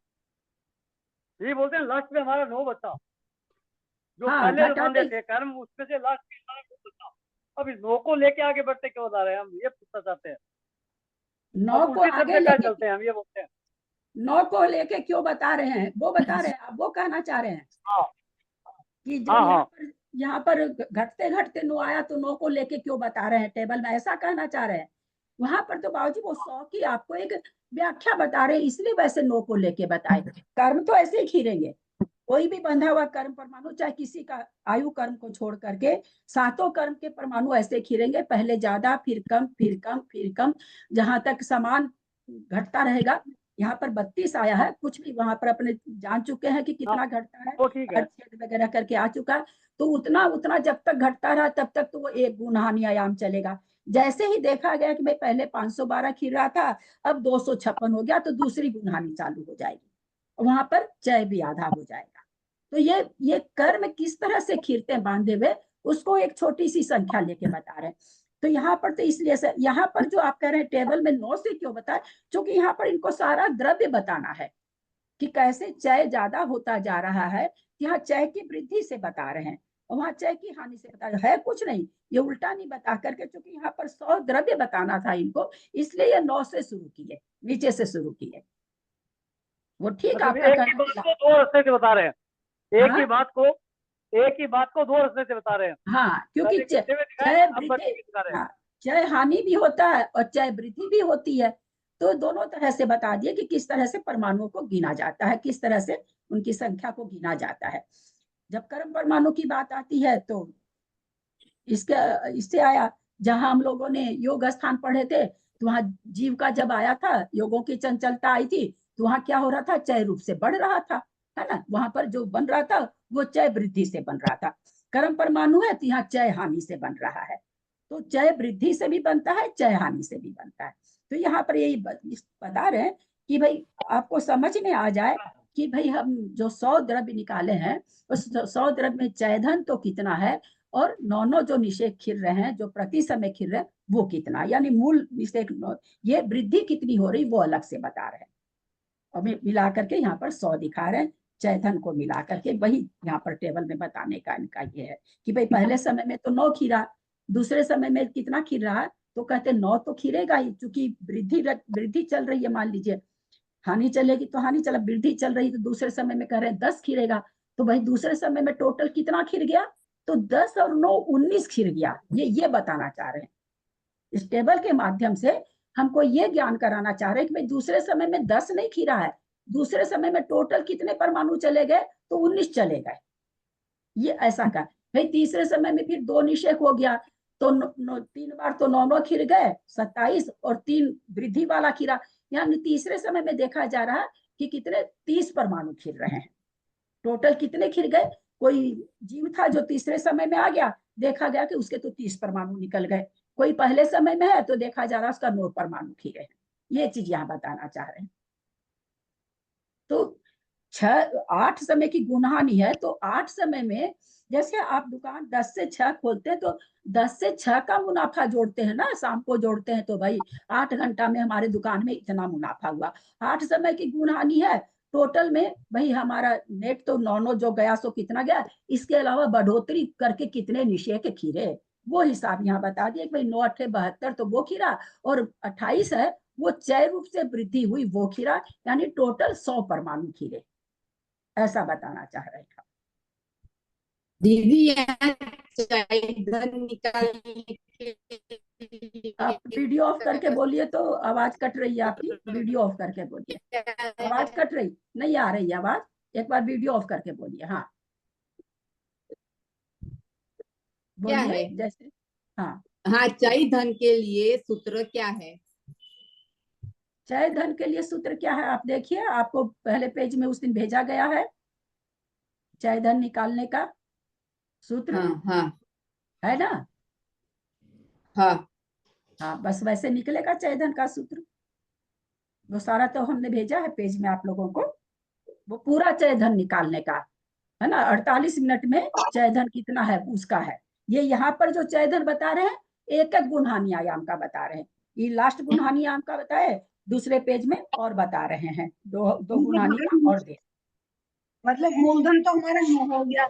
ये बोलते हैं लास्ट में हमारा 9 बचा। जो हाँ, पहले जो घटाते बांधे थे कर्म, उसमें से लास्ट में 9 बचा। अब इस 9 को लेके आगे बढ़ते क्यों बता रहे हैं? हम ये पूछना चाहते हैं। 9 अब को उल्टी तरफ आगे से क्या लेके, चलते हैं, हम ये बोलते हैं। 9 को लेके क्यों बता रहे हैं? वो बता रहे हैं, आप वो कहना चाह रहे हैं हाँ कि हाँ जब हाँ, यहाँ पर घटते घटते 9 आया तो 9 को लेके क्यों बता रहे हैं टेबल में, ऐसा कहना चाह रहे हैं? वहां पर तो बाबूजी वो 100 की आपको एक व्याख्या बता रहे हैं, इसलिए वैसे 9 को लेके बताए। कर्म तो ऐसे ही खीरेंगे, कोई भी बंधा हुआ कर्म परमाणु, चाहे किसी का आयु कर्म को छोड़ करके सातों कर्म के परमाणु ऐसे खीरेंगे, पहले ज्यादा, फिर कम, फिर कम, फिर कम, जहां तक समान घटता रहेगा। यहाँ पर 32 आया है, कुछ भी वहां पर अपने जान चुके हैं कि हाँ, कितना घटता है, वो ठीक है। छेद वगैरह करके आ चुका है। तो उतना उतना जब तक घटता रहा तब तक तो वो एक गुण हानि आयाम चलेगा। जैसे ही देखा गया कि भाई पहले 512 खीर रहा था, अब 256 हो गया, तो दूसरी गुण हानि चालू हो जाएगी, वहां पर चय भी आधा हो जाएगा। तो ये कर्म किस तरह से खीरते हैं बांधे हुए, उसको एक छोटी सी संख्या लेके बता रहे हैं। तो यहाँ पर तो इसलिए से यहाँ पर जो आप कह रहे हैं टेबल में 9 से क्यों बताए, क्योंकि यहाँ पर इनको सारा द्रव्य बताना है कि कैसे चय ज्यादा होता जा रहा है। यहाँ चय की वृद्धि से बता रहे हैं, और वहां चय की हानि से बता रहे हैं, कुछ नहीं, ये उल्टा नहीं बता करके, क्योंकि यहाँ पर 100 द्रव्य बताना था इनको, इसलिए ये 9 से शुरू किए, नीचे से शुरू किए। वो ठीक मतलब आपका एक ही कहना बात मिला। को 2 रास्ते से बता रहे हैं। हाँ एक ही बात को 2 रास्ते से बता रहे हैं। हाँ, क्योंकि पहले गिनते हुए दिखाए, चय अब बढ़ते वृद्धि, हुए दिखा रहे हैं। हाँ, चय हानि भी होता है और चय वृद्धि भी होती है। तो दोनों तरह से बता दिए कि किस तरह से परमाणुओं को गिना जाता है, किस तरह से उनकी संख्या को गिना जाता है। जब कर्म परमाणु की बात आती है तो इससे आया, जहां हम लोगों ने योग स्थान पढ़े थे, तो वहां जीव का जब आया था, योगों की चंचलता आई थी, तो वहां क्या हो रहा था, चय रूप से बढ़ रहा था, है ना? वहां पर जो बन रहा था वो चय वृद्धि से बन रहा था। कर्म परमाणु है तो यहाँ चय हानि से बन रहा है। तो चय वृद्धि से भी बनता है, चय हानि से भी बनता है। तो यहाँ पर यही बता रहे हैं कि भाई आपको समझ में आ जाए कि भाई हम जो 100 द्रव्य निकाले हैं, उस 100 द्रव्य में चयधन तो कितना है, और 9 जो निषेक खिल रहे हैं, जो प्रति समय खिल रहे हैं, वो कितना, यानी मूल निषेक, ये वृद्धि कितनी हो रही वो अलग से बता रहे हैं। और मिला करके यहाँ पर 100 दिखा रहे हैं, चैतन को मिला करके, वही यहाँ पर टेबल में बताने का इनका ये है कि भाई पहले समय में तो 9 खीरा, दूसरे समय में कितना खीर रहा है, तो कहते 9 तो खीरेगा ही, चूंकि वृद्धि चल रही है, मान लीजिए हानि चलेगी तो हानि चला, वृद्धि चल रही तो दूसरे समय में कह रहे हैं 10 खीरेगा। तो भाई दूसरे समय में टोटल कितना खिर गया, तो 10 और 9 19 खिर गया। ये बताना चाह रहे हैं इस टेबल के माध्यम से, हमको ये ज्ञान कराना चाह रहे हैं कि भाई दूसरे समय में 10 नहीं खीरा है, दूसरे समय में टोटल कितने परमाणु चले गए, तो 19 चले गए। ये ऐसा का भाई तीसरे समय में फिर 2 निषेक हो गया, तो 3 बार तो 9 खिर गए, 27, और 3 वृद्धि वाला खीरा, यानी तीसरे समय में देखा जा रहा है कि कितने 30 परमाणु खिर रहे हैं। टोटल कितने खिर गए, कोई जीव था जो तीसरे समय में आ गया, देखा गया कि उसके तो 30 परमाणु निकल गए। कोई पहले समय में है तो देखा जा रहा है उसका 9 परमाणु खिरे हैं। ये चीज यहाँ बताना चाह रहे हैं। तो 8 समय की गुणहानि है, तो 8 समय में जैसे आप दुकान 10 से 6 खोलते हैं, तो 10 से 6 का मुनाफा जोड़ते हैं ना, शाम को जोड़ते हैं, तो भाई 8 घंटा में हमारे दुकान में इतना मुनाफा हुआ। 8 समय की गुणहानि है, टोटल में भाई हमारा नेट तो 9 जो गया सो कितना गया, इसके अलावा बढ़ोतरी करके कितने निषेक खीरे, वो हिसाब यहाँ बता दिए कि भाई 9 8 72 तो वो खीरा, और 28 है वो चय रूप से वृद्धि हुई वो खीरा, यानी टोटल 100 परमाणु खीरे, ऐसा बताना चाह रहे हैं। दीदी यहाँ चाय धन निकालने के आप लिए वीडियो ऑफ करके बोलिए, तो आवाज कट रही है आपकी, वीडियो ऑफ करके बोलिए, आवाज कट रही, नहीं आ रही आवाज, एक बार वीडियो ऑफ करके बोलिए। हाँ क्या बोलिए है? जैसे, हाँ। हाँ, चाय धन के लिए सूत्र क्या है? चय धन के लिए सूत्र क्या है, आप देखिए, आपको पहले पेज में उस दिन भेजा गया है चय धन निकालने का सूत्र, हाँ हाँ है ना? हाँ। हाँ, बस वैसे निकलेगा चय धन का सूत्र, वो सारा तो हमने भेजा है पेज में आप लोगों को, वो पूरा चय धन निकालने का है ना। 48 मिनट में चय धन कितना है उसका है। ये यहाँ पर जो चय धन बता रहे हैं, एक एक गुणहानि आयाम का बता रहे हैं। ये लास्ट गुणहानि आयाम का बताए, दूसरे पेज में और बता रहे हैं, दो गुणहानि का और दे। मतलब मूलधन तो हमारा 9 हो गया,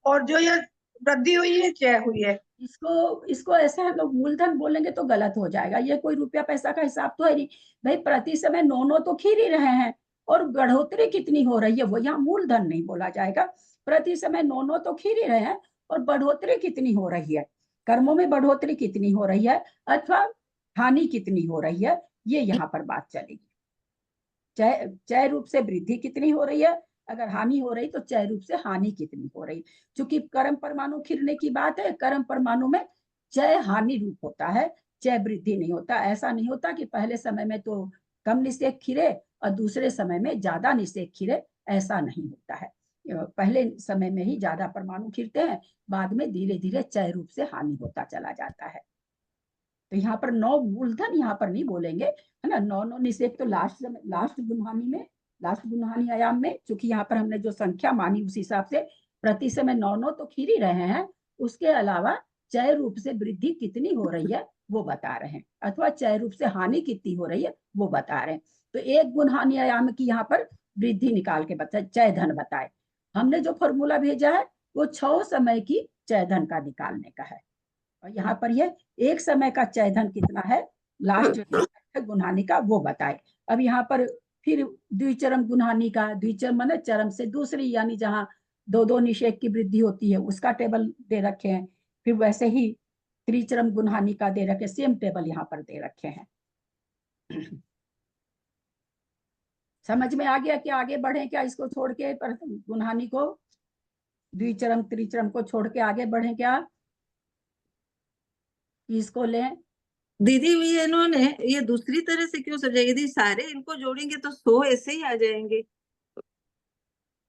और जो ये वृद्धि हुई है 6 हुई है। इसको ऐसे हम लोग मूलधन बोलेंगे तो गलत हो जाएगा, ये कोई रुपया पैसा का हिसाब तो है नहीं भाई, प्रति समय 9 तो खीर ही रहे हैं, और बढ़ोतरी कितनी हो रही है वो यहाँ मूलधन नहीं बोला जाएगा। प्रति समय 9 तो खीर ही रहे हैं, और बढ़ोतरी कितनी हो रही है, कर्मों में बढ़ोतरी कितनी हो रही है, अथवा हानि कितनी हो रही है, ये यहाँ पर बात चलेगी। चय रूप से वृद्धि कितनी हो रही है, अगर हानि हो रही तो चय रूप से हानि कितनी हो रही। चूंकि कर्म परमाणु खिरने की बात है, कर्म परमाणु में चय हानि रूप होता है, चय वृद्धि नहीं होता। ऐसा नहीं होता कि पहले समय में तो कम निषेक खिरे और दूसरे समय में ज्यादा निषेक खिरे, ऐसा नहीं होता है। पहले समय में ही ज्यादा परमाणु खिरते हैं, बाद में धीरे धीरे चय रूप से हानि होता चला जाता है। तो यहाँ पर 9 मूलधन यहाँ पर नहीं बोलेंगे, है ना। 9 निषेक तो लास्ट गुणहानि में, लास्ट गुणहानि आयाम में, चूंकि यहाँ पर हमने जो संख्या मानी उस हिसाब से प्रति समय 9 तो खीर ही रहे हैं, उसके अलावा चय रूप से वृद्धि कितनी हो रही है वो बता रहे हैं, अथवा चय रूप से हानि कितनी हो रही है वो बता रहे हैं। तो एक गुणहानि आयाम की यहाँ पर वृद्धि निकाल के बताए, चय धन बताए। हमने जो फॉर्मूला भेजा है वो 6 समय की चय धन का निकालने का है, और यहाँ पर ये एक समय का चय धन कितना है, लास्ट गुणहानि का वो बताए। अब यहाँ पर फिर द्विचरम गुणहानि का, द्विचरम माने चरम से दूसरी, यानी जहाँ 2 निषेक की वृद्धि होती है उसका टेबल दे रखे हैं। फिर वैसे ही त्रिचरम गुणहानि का दे रखे, सेम टेबल यहाँ पर दे रखे हैं। समझ में आ गया कि आगे बढ़े क्या, इसको छोड़ के गुणहानि को, द्विचरम त्रिचरम को छोड़ के आगे बढ़े क्या, इसको लें? दीदी ये इन्होंने ये दूसरी तरह से क्यों समझाएगी? यदि सारे इनको जोड़ेंगे तो 100 ऐसे ही आ जाएंगे।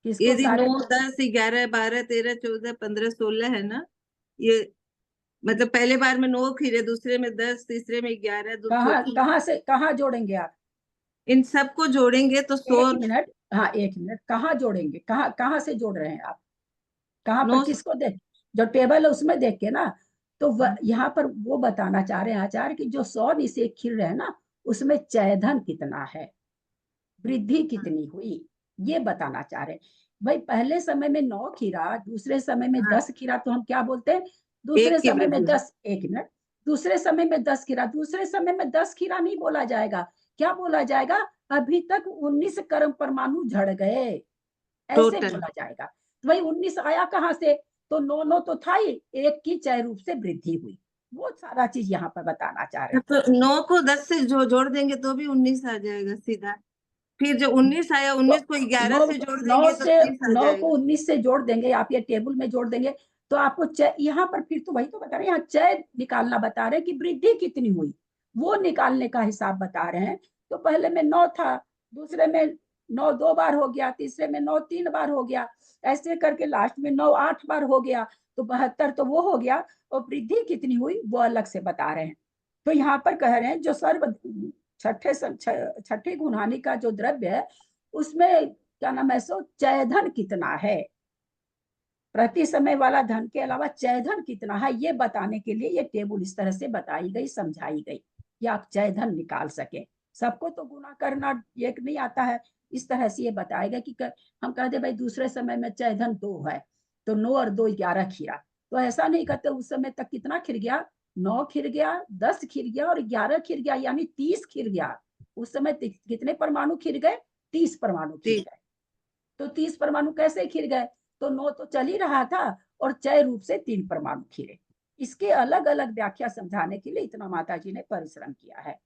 यदि 9, 10, 11, 12, 13, 14, 15, 16 है ना, ये मतलब पहले बार में 9 खीरे, दूसरे में 10, तीसरे में 11, कहाँ जोड़ेंगे आप? इन सबको जोड़ेंगे तो 100। एक मिनट, हाँ 1 मिनट, कहाँ जोड़ेंगे, कहाँ से जोड़ रहे हैं आप, कहाँ पर, किसको देख, जो टेबल है उसमें देख के ना। तो यहाँ पर वो बताना चाह रहे हैं आचार्य कि जो 100 निषेक खिल रहे हैं ना, उसमें चय धन कितना है, वृद्धि कितनी हुई, ये बताना चाह रहे हैं। भाई पहले समय में 9 खीरा, दूसरे समय में 10 खीरा, तो हम क्या बोलते हैं, दूसरे समय में 10, 1 मिनट, दूसरे समय में 10 खीरा, दूसरे समय में 10 खीरा नहीं बोला जाएगा, क्या बोला जाएगा, अभी तक 19 कर्म परमाणु झड़ गए, ऐसे बोला जाएगा। तो भाई 19 आया कहाँ से, तो 9 तो था ही, एक की चय रूप से वृद्धि हुई, वो सारा चीज यहाँ पर बताना चाह रहे हैं। तो 9 को 10 से जोड़ देंगे तो भी 19 आ जाएगा सीधा। फिर जो 19 आया, 19 को 11 से जोड़ देंगे तो 30 आ 9 को जाएगा। 19 से जोड़ देंगे, आप ये टेबल में जोड़ देंगे तो आपको यहाँ पर फिर तो वही तो बता रहे हैं, यहाँ चय निकालना बता रहे हैं कि वृद्धि कितनी हुई, वो निकालने का हिसाब बता रहे हैं। तो पहले में 9 था, दूसरे में 9 2 बार हो गया, तीसरे में 9 3 बार हो गया, ऐसे करके लास्ट में 9 8 बार हो गया, तो 72 तो वो हो गया, और वृद्धि कितनी हुई वो अलग से बता रहे हैं। तो यहाँ पर कह रहे हैं जो सर्व छठे गुणहानि का जो द्रव्य है उसमें क्या नाम है, सो चय धन कितना है, प्रति समय वाला धन के अलावा चय धन कितना है, ये बताने के लिए ये टेबल इस तरह से बताई गई, समझाई गई कि आप चय धन निकाल सके। सबको तो गुना करना एक नहीं आता है, इस तरह से ये बताएगा कि हम कहते भाई दूसरे समय में चय धन 2 है, तो 9 और 2 11 खीरा, तो ऐसा नहीं कहते, उस समय तक कितना खिर गया, 9 खिर गया, 10 खिर गया और 11 खिर गया, यानी 30 खिर गया। उस समय कितने परमाणु खिर गए, 30 परमाणु खिर गए। तो 30 परमाणु कैसे खिर गए, तो 9 तो चल ही रहा था, और चय रूप से 3 परमाणु खीरे। इसके अलग अलग व्याख्या समझाने के लिए इतना माता जी ने परिश्रम किया है।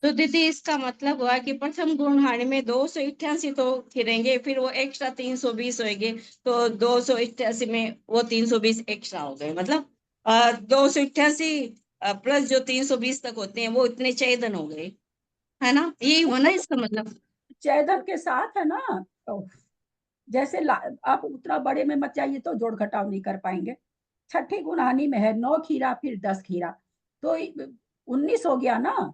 तो दीदी इसका मतलब हुआ कि प्रथम गुणहाणी में 288 तो खिरेंगे, फिर वो एक्स्ट्रा 320 होंगे, तो 288 में वो 320 एक्स्ट्रा हो गए, मतलब 288 प्लस जो 320 तक होते हैं वो इतने चयदन हो गए, है ना? यही हुआ ना इसका मतलब? चयदन के साथ है ना, तो जैसे आप उतना बड़े में मत जाइए तो जोड़ घटाव नहीं कर पाएंगे। छठी गुणहानी में है 9 खीरा फिर 10 खीरा, तो 19 हो गया ना।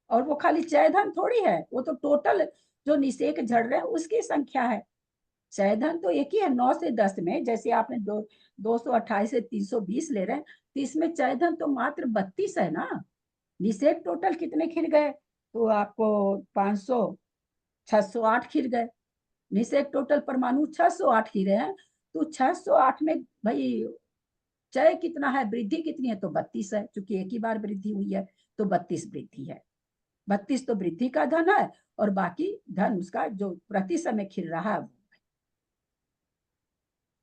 और वो खाली चयधन थोड़ी है, वो तो टोटल जो निषेक झड़ रहे हैं उसकी संख्या है। चयधन तो एक ही है 9 से 10 में, जैसे आपने 228 से 320 ले रहे हैं, तो इसमें चयधन तो मात्र 32 है ना। निषेक टोटल कितने खिल गए? तो आपको 500 608 खिल गए। निषेक टोटल परमाणु 608 खिले हैं, तो 608 में भाई चय कितना है, वृद्धि कितनी है? तो 32 है, क्योंकि एक ही बार वृद्धि हुई है, तो 32 वृद्धि है। 32 तो वृद्धि का धन है, और बाकी धन उसका जो प्रति समय खिल रहा है।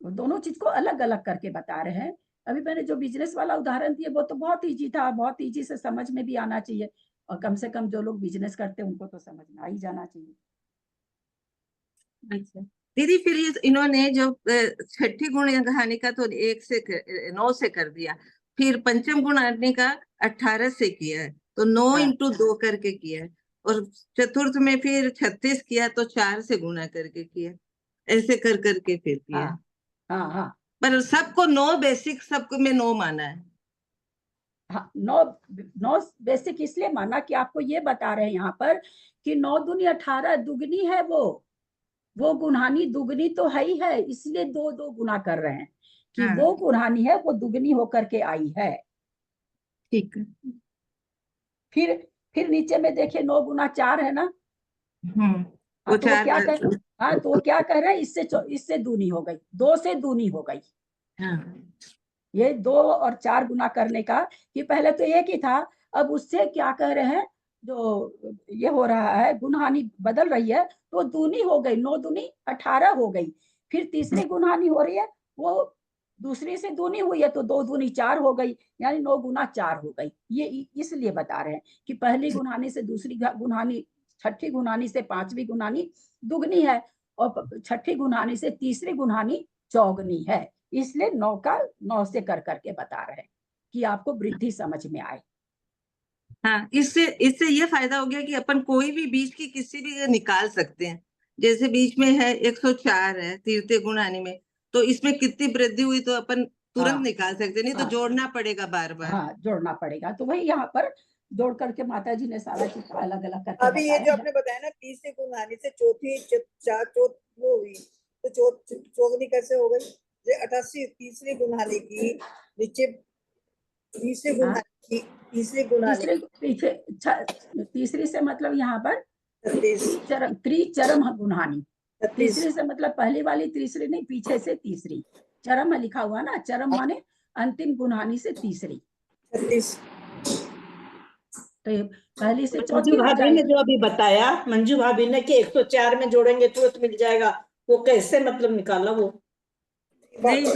वो दोनों चीज को अलग अलग करके बता रहे हैं। अभी मैंने जो बिजनेस वाला उदाहरण दिया वो तो बहुत इजी था, बहुत इजी से समझ में भी आना चाहिए, और कम से कम जो लोग बिजनेस करते हैं उनको तो समझ में आ ही जाना चाहिए। अच्छा दीदी, फिर ये इन्होंने जो छठी गुणहानी का तो 1 से 9 से कर दिया, फिर पंचम गुणहानी का 18 से किया है, तो 9 हाँ। इंटू 2 करके किया है, और चतुर्थ में फिर 36 किया तो 4 से गुणा करके किया, ऐसे कर करके फिर किया। हाँ हाँ हाँ पर सबको 9 बेसिक, सबको में 9 माना है। हाँ, 9 बेसिक इसलिए माना कि आपको ये बता रहे हैं यहाँ पर कि 9 दूनी 18 दुगनी है, वो गुणहानी दुगनी तो है ही है, इसलिए 2 गुना कर रहे हैं कि वो गुणहानी है वो दुगनी होकर के आई है। ठीक है। फिर नीचे में देखिए 9 गुना 4 है ना। वो हाँ, तो वो 4 क्या कह हाँ तो वो क्या कह रहे हैं, इससे दूनी हो गई, 2 से दूनी हो गई। ये 2 और 4 गुना करने का, कि पहले तो एक ही था, अब उससे क्या कह रहे हैं, जो ये हो रहा है गुणहानी बदल रही है, तो दूनी हो गई, 9 दूनी 18 हो गई। फिर तीसरी गुणहानी हो रही है, वो दूसरी से दूनी हुई है, तो 2 दूनी 4 हो गई, यानी 9 गुना 4 हो गई। ये इसलिए बता रहे हैं कि पहली गुणहानी से दूसरी गुणहानी, छठी गुणहानी से पांचवी गुणहानी दुगनी है, और छठी गुणहानी से तीसरी गुणहानी चौगनी है। इसलिए 9 का 9 से कर करके बता रहे हैं कि आपको वृद्धि समझ में आए। हाँ, इससे ये फायदा हो गया कि अपन कोई भी बीच की किसी भी निकाल सकते हैं। जैसे बीच में है 104 है तृतीय गुणहानी में, तो इसमें कितनी वृद्धि हुई तो अपन तुरंत निकाल सकते, नहीं तो जोड़ना पड़ेगा बार बार। हाँ, जोड़ना पड़ेगा, तो वही यहाँ पर जोड़ करके माता जी ने सारा चीज अलग अलग करके अभी ये जो आपने बताया ना, तीसरी गुणहानी से चौथी वो हुई, तो चौगनी कैसे हो गई? 88 तीसरी गुणहानी की नीचे तीसरी गुणहानी तीसरी से मतलब यहाँ पर त्रिचरम गुणहानी। तीसरी से मतलब पहली वाली तीसरी नहीं, पीछे से तीसरी। चरम लिखा हुआ ना, चरम माने अंतिम गुणहानी से तीसरी। तो पहली से मंजू भाभी ने जो अभी बताया, मंजू भाभी ने कि 104 में जोड़ेंगे तुरंत मिल जाएगा, वो कैसे मतलब निकाला? वो नहीं,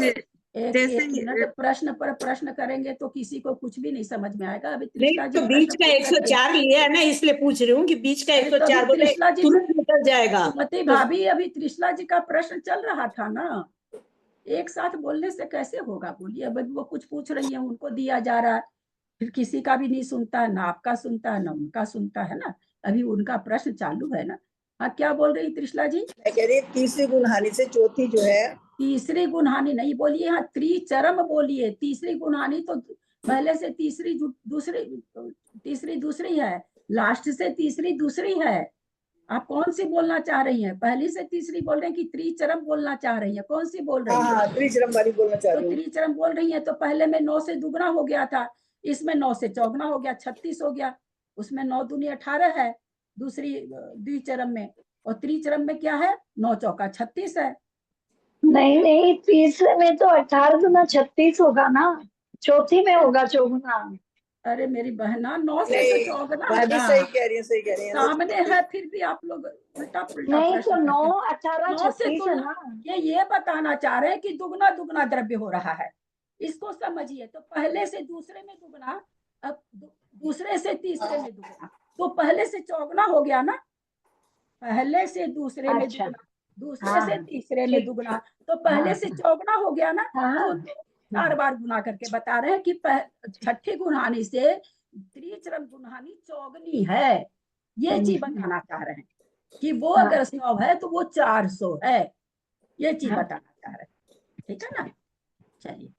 एक मिनट, प्रश्न पर प्रश्न करेंगे तो किसी को कुछ भी नहीं समझ में आएगा। अभी नहीं, तो बीच का 104 लिया है ना, इसलिए पूछ रही हूँ कि बीच का 104 बोले तुरंत निकल जाएगा। सुमति भाभी, अभी त्रिशला जी का प्रश्न चल रहा था ना, एक साथ बोलने से कैसे होगा? बोलिए, अभी वो कुछ पूछ रही है, उनको दिया जा रहा है, फिर किसी का भी नहीं सुनता, ना आपका सुनता है ना उनका सुनता है ना। अभी उनका प्रश्न चालू है ना। हाँ, क्या बोल रही त्रिशला जी? मैं कह रही तीसरी गुणहानी से चौथी जो है, तीसरी गुणहानी नहीं बोलिए, यहाँ त्रिचरम बोलिए। तीसरी गुणहानी तो पहले से तीसरी दूसरी है, लास्ट से तीसरी दूसरी है। आप कौन सी बोलना चाह रही हैं? पहली से तीसरी बोल रहे हैं कि त्रिचरम बोलना चाह रही हैं? कौन सी बोल रही हैं? त्रिचरम वाली बोलना चाह रही हूं। तो त्रिचरम बोल रही हैं, तो पहले में 9 से दुगना हो गया था, इसमें 9 से चौगना हो गया, 36 हो गया। उसमें 9 दूनी 18 है दूसरी द्विचरम में, और त्रिचरम में क्या है? 9 चौका 36 है। नहीं, तीसरे में तो 18 गुना 36 होगा ना, चौथी में होगा चौगुना। अरे मेरी बहना 9 से नहीं, तो चौगना है भाभी ना, सही कह रही है, सही कह रही है। सामने है, फिर भी आप लोग उल्टा पुल्टा नहीं तो प्रश्न 9 करते हैं। 18 9 से 36 है ना। ये बताना चाह रहे हैं कि दुगना दुगना द्रव्य हो रहा है, इसको समझिए। तो पहले से दूसरे में दुगना, अब दूसरे से तीसरे में दुगना, तो पहले से चौगुना हो गया ना, पहले से दूसरे में अच्छा। दुगना, दूसरे हाँ से हाँ, तीसरे में ठीक। दुगना, तो पहले हाँ से हाँ चौगुना हो गया ना। हाँ तो 4 बार गुना करके बता रहे हैं कि छठी गुणहानी से त्रिचरम गुणहानी चौगनी है, ये चीज बताना चाह रहे हैं कि वो हाँ। अगर 100 है तो वो 400 है, ये चीज हाँ। बताना चाह रहे हैं, ठीक है ना। चलिए,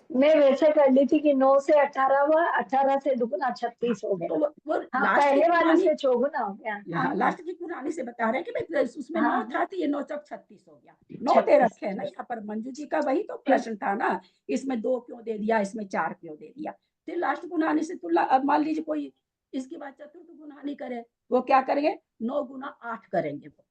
मैं वैसे कर ली थी कि 9 से 18 हुआ, 18 से दुगना 36 हो गया। तो वो हाँ, लास्ट की पहले वाले गुणहानी, से चौगुना हो गया। हाँ लास्ट की गुणहानी से बता रहे हैं कि भाई उसमें 9 हाँ था तो ये 9 चौक 36 हो गया। 9 दे 36। रखे हैं ना यहाँ पर, मंजू जी का वही तो प्रश्न था ना, इसमें 2 क्यों दे दिया, इसमें 4 क्यों दे दिया। तो लास्ट गुणहानी से तुलना, अब मान लीजिए कोई इसके बाद चतुर्थ गुणहानी करे, वो क्या करेंगे, 9 गुना 8 करेंगे वो,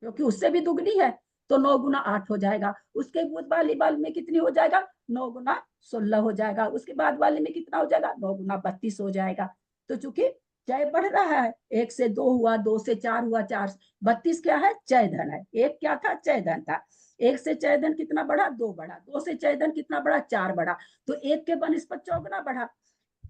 क्योंकि उससे भी दुगनी है, तो 9 गुना 8 हो जाएगा। उसके बाद वाली बाल में कितनी हो जाएगा, 9 गुना 16 हो जाएगा। उसके बाद वाले में कितना हो जाएगा, 9 गुना 32 हो जाएगा। तो चूंकि चय बढ़ रहा है, 1 से 2 हुआ, 2 से 4 हुआ, 4 32 क्या है, चय धन है। 1 क्या था, चय धन था। 1 से चय धन कितना बढ़ा, 2 बढ़ा। 2 से चय धन कितना बढ़ा, 4 बढ़ा। तो 1 के बनिस्पत चौगुना बढ़ा।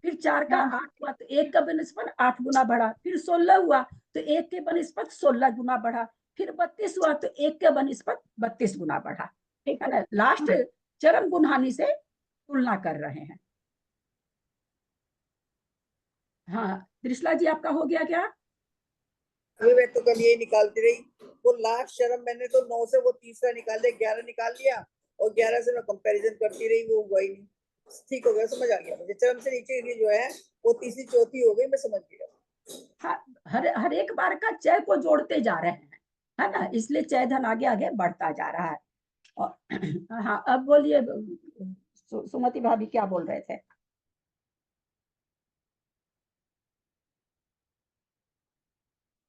फिर 4 का 8 हुआ तो 1 का बनिस्पत 8 गुना बढ़ा। फिर 16 हुआ तो 1 के बनिस्पत 16 गुना बढ़ा। फिर 32 हुआ तो 1 के बनिस्पत 32 गुना बढ़ा, ठीक है ना। लास्ट चरम गुणहानी से तुलना कर रहे हैं। हाँ त्रिशला जी, आपका हो गया क्या? अभी मैं तो कल यही निकालती रही, वो लास्ट शर्म मैंने तो 9 से वो तीसरा निकाल लिया, 11 निकाल लिया, और 11 से मैं कंपैरिजन करती रही, वो हुआ ही नहीं। ठीक हो गया, समझ आ गया मुझे। चरम से नीचे की जो है वो तीसरी चौथी हो गई, मैं समझ गया। हाँ, हर एक बार का चय को जोड़ते जा रहे हैं, है ना, इसलिए चय धन आगे आगे बढ़ता जा रहा है। और हाँ अब बोलिए, सुमति भाभी क्या बोल रहे थे?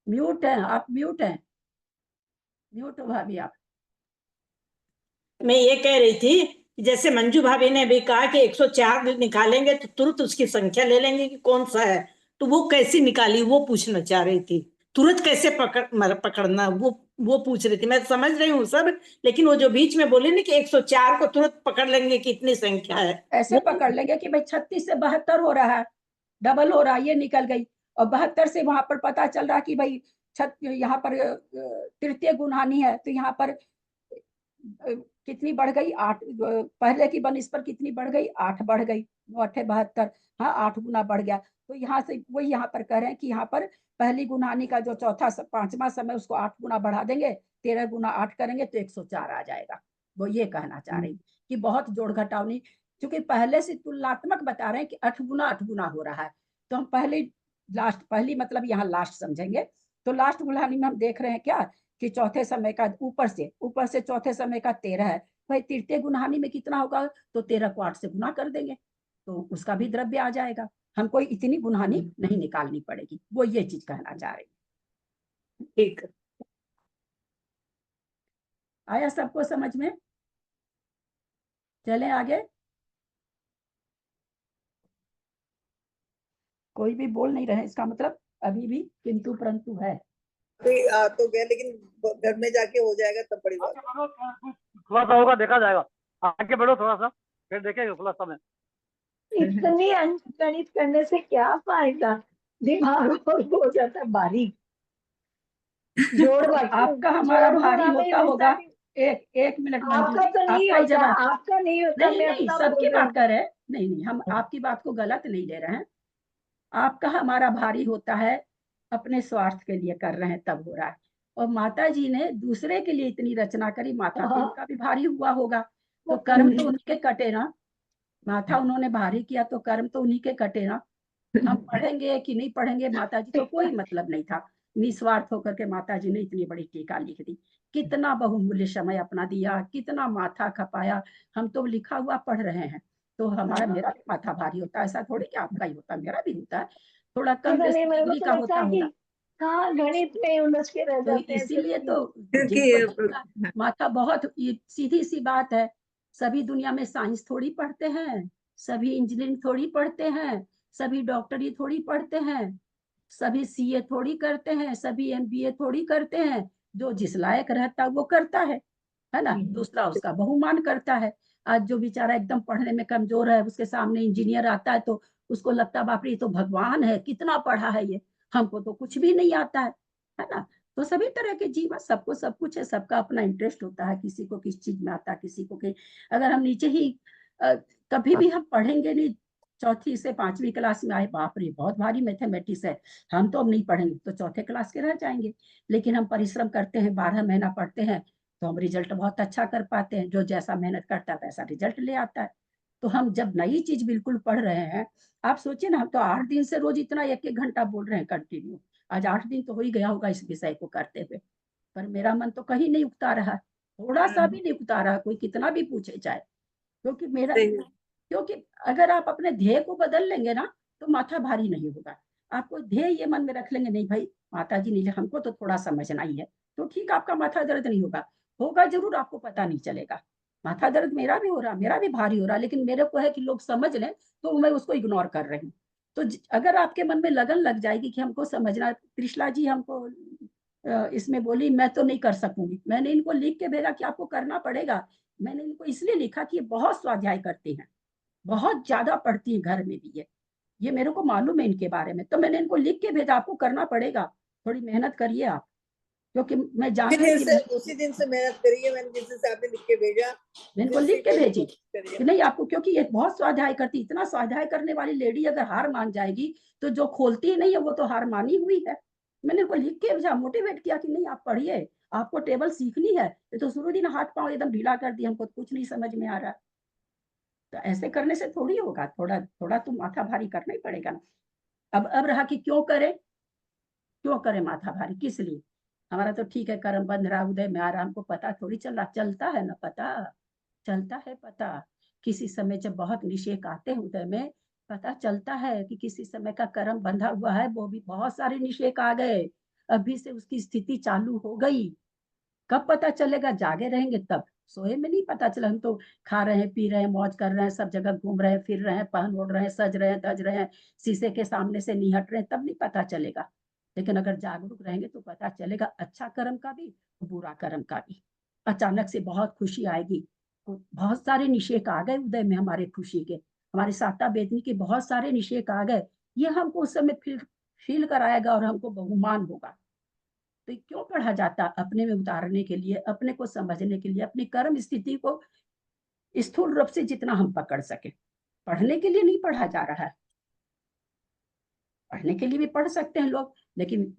म्यूट है आप, म्यूट है, म्यूट हो भाभी आप। मैं ये कह रही थी कि जैसे मंजू भाभी ने भी कहा कि 104 निकालेंगे तो तुरंत उसकी संख्या ले लेंगे कि कौन सा है, तो वो कैसी निकाली वो पूछना चाह रही थी। तुरंत कैसे पकड़ना वो पूछ रही थी। मैं समझ रही हूँ सब, लेकिन वो जो बीच में बोली ना कि 104 को तुरंत पकड़ लेंगे कि इतनी संख्या है, ऐसे पकड़ लेंगे कि भाई 36 से 72 हो रहा है, डबल हो रहा है, ये निकल गई। और 72 से वहां पर पता चल रहा कि भाई यहाँ पर तृतीय गुणहानी है, तो यहाँ पर कितनी बढ़ गई, 8। पहले की बनिस पर कितनी बढ़ गई, 8 बढ़ गई, 9 8 72। हाँ 8 गुना बढ़ गया। तो यहाँ से वही यहाँ पर कह रहे हैं कि यहाँ पर पहली गुणहानी का जो चौथा 5वां समय उसको 8 गुना बढ़ा देंगे, 13 गुना 8 करेंगे तो 104 आ जाएगा। वो ये कहना चाह रही कि बहुत जोड़ घटाव नहीं, क्योंकि पहले से तुलनात्मक बता रहे हैं कि 8 गुना हो रहा है। तो हम पहली मतलब यहाँ लास्ट समझेंगे। तो लास्ट गुणहानी में हम देख रहे हैं क्या कि चौथे समय का ऊपर से चौथे समय का 13 है, भाई तृतीय गुणहानी में कितना होगा, तो 13 को 8 से गुना कर देंगे तो उसका भी द्रव्य आ जाएगा। हमको इतनी गुणहानी नहीं निकालनी पड़ेगी, वो ये चीज कहना चाह रही। ठीक है। आया सबको समझ में? चलें आगे। कोई भी बोल नहीं रहे, इसका मतलब अभी भी किंतु परंतु है। तो गया, लेकिन घर में जाके हो जाएगा तब बड़ी बात। थोड़ा सा होगा, देखा जाएगा। आगे बढ़ो थोड़ा सा, फिर देखेंगे खुला समय। इतनी अंकगणित करने से क्या फायदा, दिमाग और हो जाता है बारीक। जोड़ आपका हमारा भारी होता होगा। एक मिनट मंजू आपका जी, तो नहीं आपका ही होता, जवाब। आपका नहीं होता। नहीं मैं नहीं, अपना सबकी बोल रही बात कर रहे हैं। नहीं नहीं, हम आपकी बात को गलत नहीं ले रहे हैं। आपका हमारा भारी होता है, अपने स्वार्थ के लिए कर रहे हैं तब हो रहा है। और माता जी ने दूसरे के लिए इतनी रचना करी, माथा तो उनका भी भारी हुआ होगा, तो कर्म तो उनके कटे ना। माथा उन्होंने भारी किया तो कर्म तो उन्हीं के कटे ना। हम पढ़ेंगे कि नहीं पढ़ेंगे, माता जी को कोई मतलब नहीं था। निस्वार्थ होकर के माता जी ने इतनी बड़ी टीका लिख दी, कितना बहुमूल्य समय अपना दिया, कितना माथा खपाया। हम तो लिखा हुआ पढ़ रहे हैं, तो मेरा भी माथा भारी होता है, ऐसा थोड़ी कि आपका ही होता, मेरा भी होता है। थोड़ा कम पता नहीं, मेरे को डिग्री तो का लगता होता है कि होगा, हाँ गणित में उलझ के रह तो जाते हैं इसीलिए फिर। तो जिनको जिनका माथा बहुत, ये सीधी सी बात है। सभी दुनिया में साइंस थोड़ी पढ़ते हैं, सभी इंजीनियरिंग थोड़ी पढ़ते हैं, सभी डॉक्टरी थोड़ी पढ़ते हैं, सभी सीए थोड़ी करते हैं, सभी एमबीए थोड़ी करते हैं। जो जिस लायक रहता है वो करता है ना, दूसरा उसका बहुमान करता है। आज जो बेचारा एकदम पढ़ने में कमजोर है, उसके सामने इंजीनियर आता है तो उसको लगता है बाप रे, ये तो भगवान है, कितना पढ़ा है ये, हमको तो कुछ भी नहीं आता है ना। तो सभी तरह के जीवन, सबको सब कुछ है, सबका अपना इंटरेस्ट होता है, किसी को किस चीज में आता है, किसी को कहीं। अगर हम नीचे ही कभी भी हम पढ़ेंगे नहीं, चौथी से पांचवी क्लास में आए, बाप रे बहुत भारी मैथमेटिक्स है, हम तो अब नहीं पढ़ेंगे, तो चौथे क्लास के रह जाएंगे। लेकिन हम परिश्रम करते हैं, 12 महीना पढ़ते हैं, तो हम रिजल्ट बहुत अच्छा कर पाते हैं। जो जैसा मेहनत करता है वैसा रिजल्ट ले आता है। तो हम जब नई चीज बिल्कुल पढ़ रहे हैं, आप सोचिए ना, हम तो 8 दिन से रोज इतना 1-1 घंटा बोल रहे हैं कंटिन्यू। आज 8 दिन तो हो ही गया होगा इस विषय को करते हुए, पर मेरा मन तो कहीं नहीं उगता रहा, थोड़ा सा भी नहीं उगता रहा, कोई कितना भी पूछे जाए। क्योंकि अगर आप अपने ध्येय को बदल लेंगे ना, तो माथा भारी नहीं होगा। आपको ध्येय ये मन में रख लेंगे, नहीं भाई माता जी नहीं, हमको तो थोड़ा समझना ही है, तो ठीक, आपका माथा दर्द नहीं होगा जरूर, आपको पता नहीं चलेगा। माथा दर्द मेरा भी हो रहा, मेरा भी भारी हो रहा, लेकिन मेरे को है कि लोग समझ लें, तो मैं उसको इग्नोर कर रही हूँ। तो अगर आपके मन में लगन लग जाएगी कि हमको समझना, त्रिशला जी हमको इसमें बोली मैं तो नहीं कर सकूंगी, मैंने इनको लिख के भेजा कि आपको करना पड़ेगा। मैंने इनको इसलिए लिखा कि ये बहुत स्वाध्याय करती हैं, बहुत ज्यादा पढ़ती है, घर में भी ये मेरे को मालूम है इनके बारे में, तो मैंने इनको लिख के भेजा, आपको करना पड़ेगा, थोड़ी मेहनत करिए आप, क्योंकि मैं जान उसी दिन से मेहनत करिए, मैंने जिस दिन से आपने लिख के भेजा, मैं इनको लिख के भेजी कि नहीं आपको, क्योंकि ये बहुत स्वाध्याय करती, इतना स्वाध्याय करने वाली लेडी अगर हार मान जाएगी, तो जो खोलती ही नहीं है वो तो हार मानी हुई है। मैंने इनको लिख के भेजा, मोटिवेट किया कि नहीं आप पढ़िए, आपको टेबल सीखनी है। ये तो शुरू दिन हाथ पांव एकदम ढीला कर दिया, हमको कुछ नहीं समझ में आ रहा। तो ऐसे करने से थोड़ी होगा, थोड़ा थोड़ा तो माथा भारी करना ही पड़ेगा ना। अब रहा कि क्यों करे माथा भारी, किस लिए? हमारा तो ठीक है, कर्म बंध रहा, उदय में आ रहा, हमको पता थोड़ी चल रहा, चलता है ना पता, चलता है पता। किसी समय जब बहुत निषेक आते हैं उदय में, पता चलता है कि किसी समय का कर्म बंधा हुआ है, वो भी बहुत सारे निषेक आ गए, अभी से उसकी स्थिति चालू हो गई। कब पता चलेगा? जागे रहेंगे तब, सोए में नहीं पता चला। हम तो खा रहे हैं, पी रहे हैं, मौज कर रहे हैं, सब जगह घूम रहे हैं, फिर रहे हैं, पहन ओढ़ रहे हैं, सज रहे हैं, धज रहे हैं, शीशे के सामने से नहीं हट रहे हैं, तब नहीं पता चलेगा। लेकिन अगर जागरूक रहेंगे तो पता चलेगा, अच्छा कर्म का भी, बुरा कर्म का भी। अचानक से बहुत खुशी आएगी, तो बहुत सारे निषेक आ गए उदय में हमारे खुशी के, हमारे साता बेदनी के बहुत सारे निषेक आ गए, ये हमको उस समय फील कराएगा और हमको बहुमान होगा। तो क्यों पढ़ा जाता? अपने में उतारने के लिए, अपने को समझने के लिए, अपनी कर्म स्थिति को स्थूल रूप से जितना हम पकड़ सके। पढ़ने के लिए नहीं पढ़ा जा रहा है, पढ़ने के लिए भी पढ़ सकते हैं लोग, लेकिन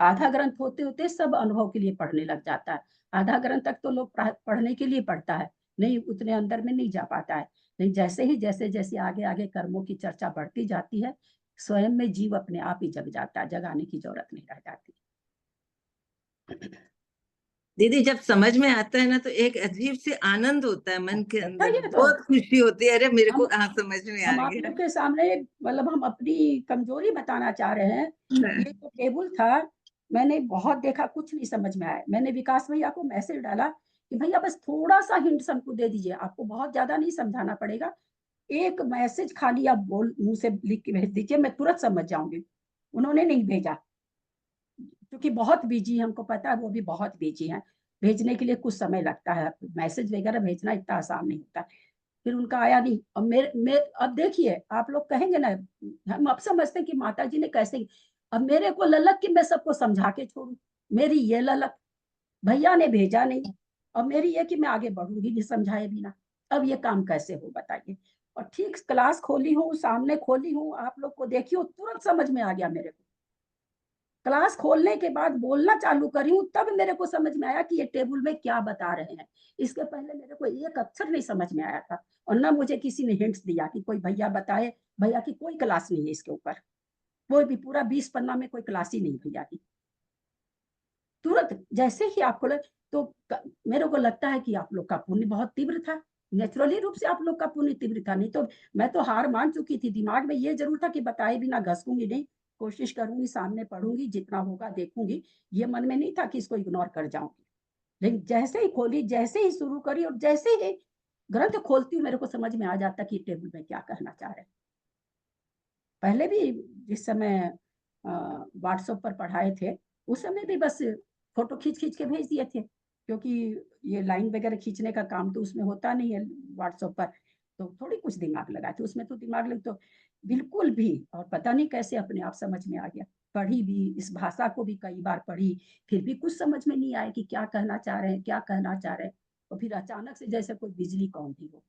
आधा ग्रंथ होते होते सब अनुभव के लिए पढ़ने लग जाता है। आधा ग्रंथ तक तो लोग पढ़ने के लिए पढ़ता है, नहीं उतने अंदर में नहीं जा पाता है। नहीं, जैसे जैसे आगे आगे कर्मों की चर्चा बढ़ती जाती है, स्वयं में जीव अपने आप ही जग जाता है, जगाने की जरूरत नहीं रह जाती। दीदी जब समझ में आता है ना, तो एक अजीब से आनंद होता है मन के अंदर, तो बहुत खुशी होती है, अरे मेरे को समझ में आ हम आप गया। लोग के सामने, मतलब हम अपनी कमजोरी बताना चाह रहे हैं। ये जो टेबल था, मैंने बहुत देखा, कुछ नहीं समझ में आया। मैंने विकास भैया को मैसेज डाला कि भैया बस थोड़ा सा हिंट हमको दे दीजिए, आपको बहुत ज्यादा नहीं समझाना पड़ेगा, एक मैसेज खाली आप मुंह से लिख के भेज दीजिए, मैं तुरंत समझ जाऊंगी। उन्होंने नहीं भेजा, क्योंकि बहुत बिजी, हमको पता है वो भी बहुत बिजी है, भेजने के लिए कुछ समय लगता है, मैसेज वगैरह भेजना इतना आसान नहीं होता। फिर उनका आया नहीं। अब अब देखिए, आप लोग कहेंगे ना, हम अब समझते हैं कि माता जी ने कैसे, अब मेरे को ललक कि मैं सबको समझा के छोड़ू, मेरी ये ललक, भैया ने भेजा नहीं, अब मेरी ये कि मैं आगे बढ़ूंगी नहीं समझाए बिना। अब ये काम कैसे हो बताइए? और ठीक क्लास खोली हूँ, सामने खोली हूँ, आप लोग को देखी हो, तुरंत समझ में आ गया मेरे को। क्लास खोलने के बाद बोलना चालू करी हूँ, तब मेरे को समझ में आया कि ये टेबल में क्या बता रहे हैं। इसके पहले मेरे को एक अक्षर नहीं समझ में आया था, और ना मुझे किसी ने हिंट्स दिया कि कोई भैया बताए। भैया की कोई क्लास नहीं है इसके ऊपर, कोई भी पूरा 20 पन्ना में कोई क्लास ही नहीं भैया की। तुरंत जैसे ही आपको तो मेरे को लगता है कि आप लोग का पुण्य बहुत तीव्र था, नेचुरली रूप से आप लोग का पुण्य तीव्र था। नहीं तो मैं तो हार मान चुकी थी, दिमाग में ये जरूर था कि बताए बिना घसकूंगी नहीं, कोशिश करूंगी, सामने पढ़ूंगी, जितना होगा देखूंगी। ये मन में नहीं था कि इसको इग्नोर कर जाऊंगी। लेकिन जैसे ही खोली, जैसे ही शुरू करी, और जैसे ही ग्रंथ खोलती हूँ, मेरे को समझ में आ जाता कि टेबल में क्या कहना चाह रहे हैं। पहले भी जिस समय व्हाट्सएप पर पढ़ाए थे उस समय भी बस फोटो खींच खींच के भेज दिए थे, क्योंकि ये लाइन वगैरह खींचने का काम तो उसमें होता नहीं है व्हाट्सएप पर, तो थोड़ी कुछ दिमाग लगाए थे उसमें, तो दिमाग लग तो बिल्कुल भी, और पता नहीं कैसे अपने आप समझ में आ गया। पढ़ी भी, इस भाषा को भी कई बार पढ़ी, फिर भी कुछ समझ में नहीं आया कि क्या कहना चाह रहे हैं, क्या कहना चाह रहे हैं। और फिर अचानक से जैसे कोई बिजली कौंधी हो,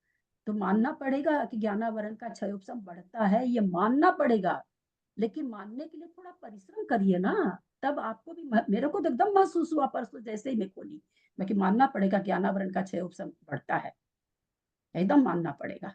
तो मानना पड़ेगा कि ज्ञानावरण का क्षयोपशम बढ़ता है, ये मानना पड़ेगा। लेकिन मानने के लिए थोड़ा परिश्रम करिए ना, तब आपको भी, मेरे को तो एकदम महसूस हुआ परसों जैसे ही मैं खोली, मैं कि मानना पड़ेगा ज्ञानावरण का क्षयोपशम बढ़ता है, एकदम मानना पड़ेगा।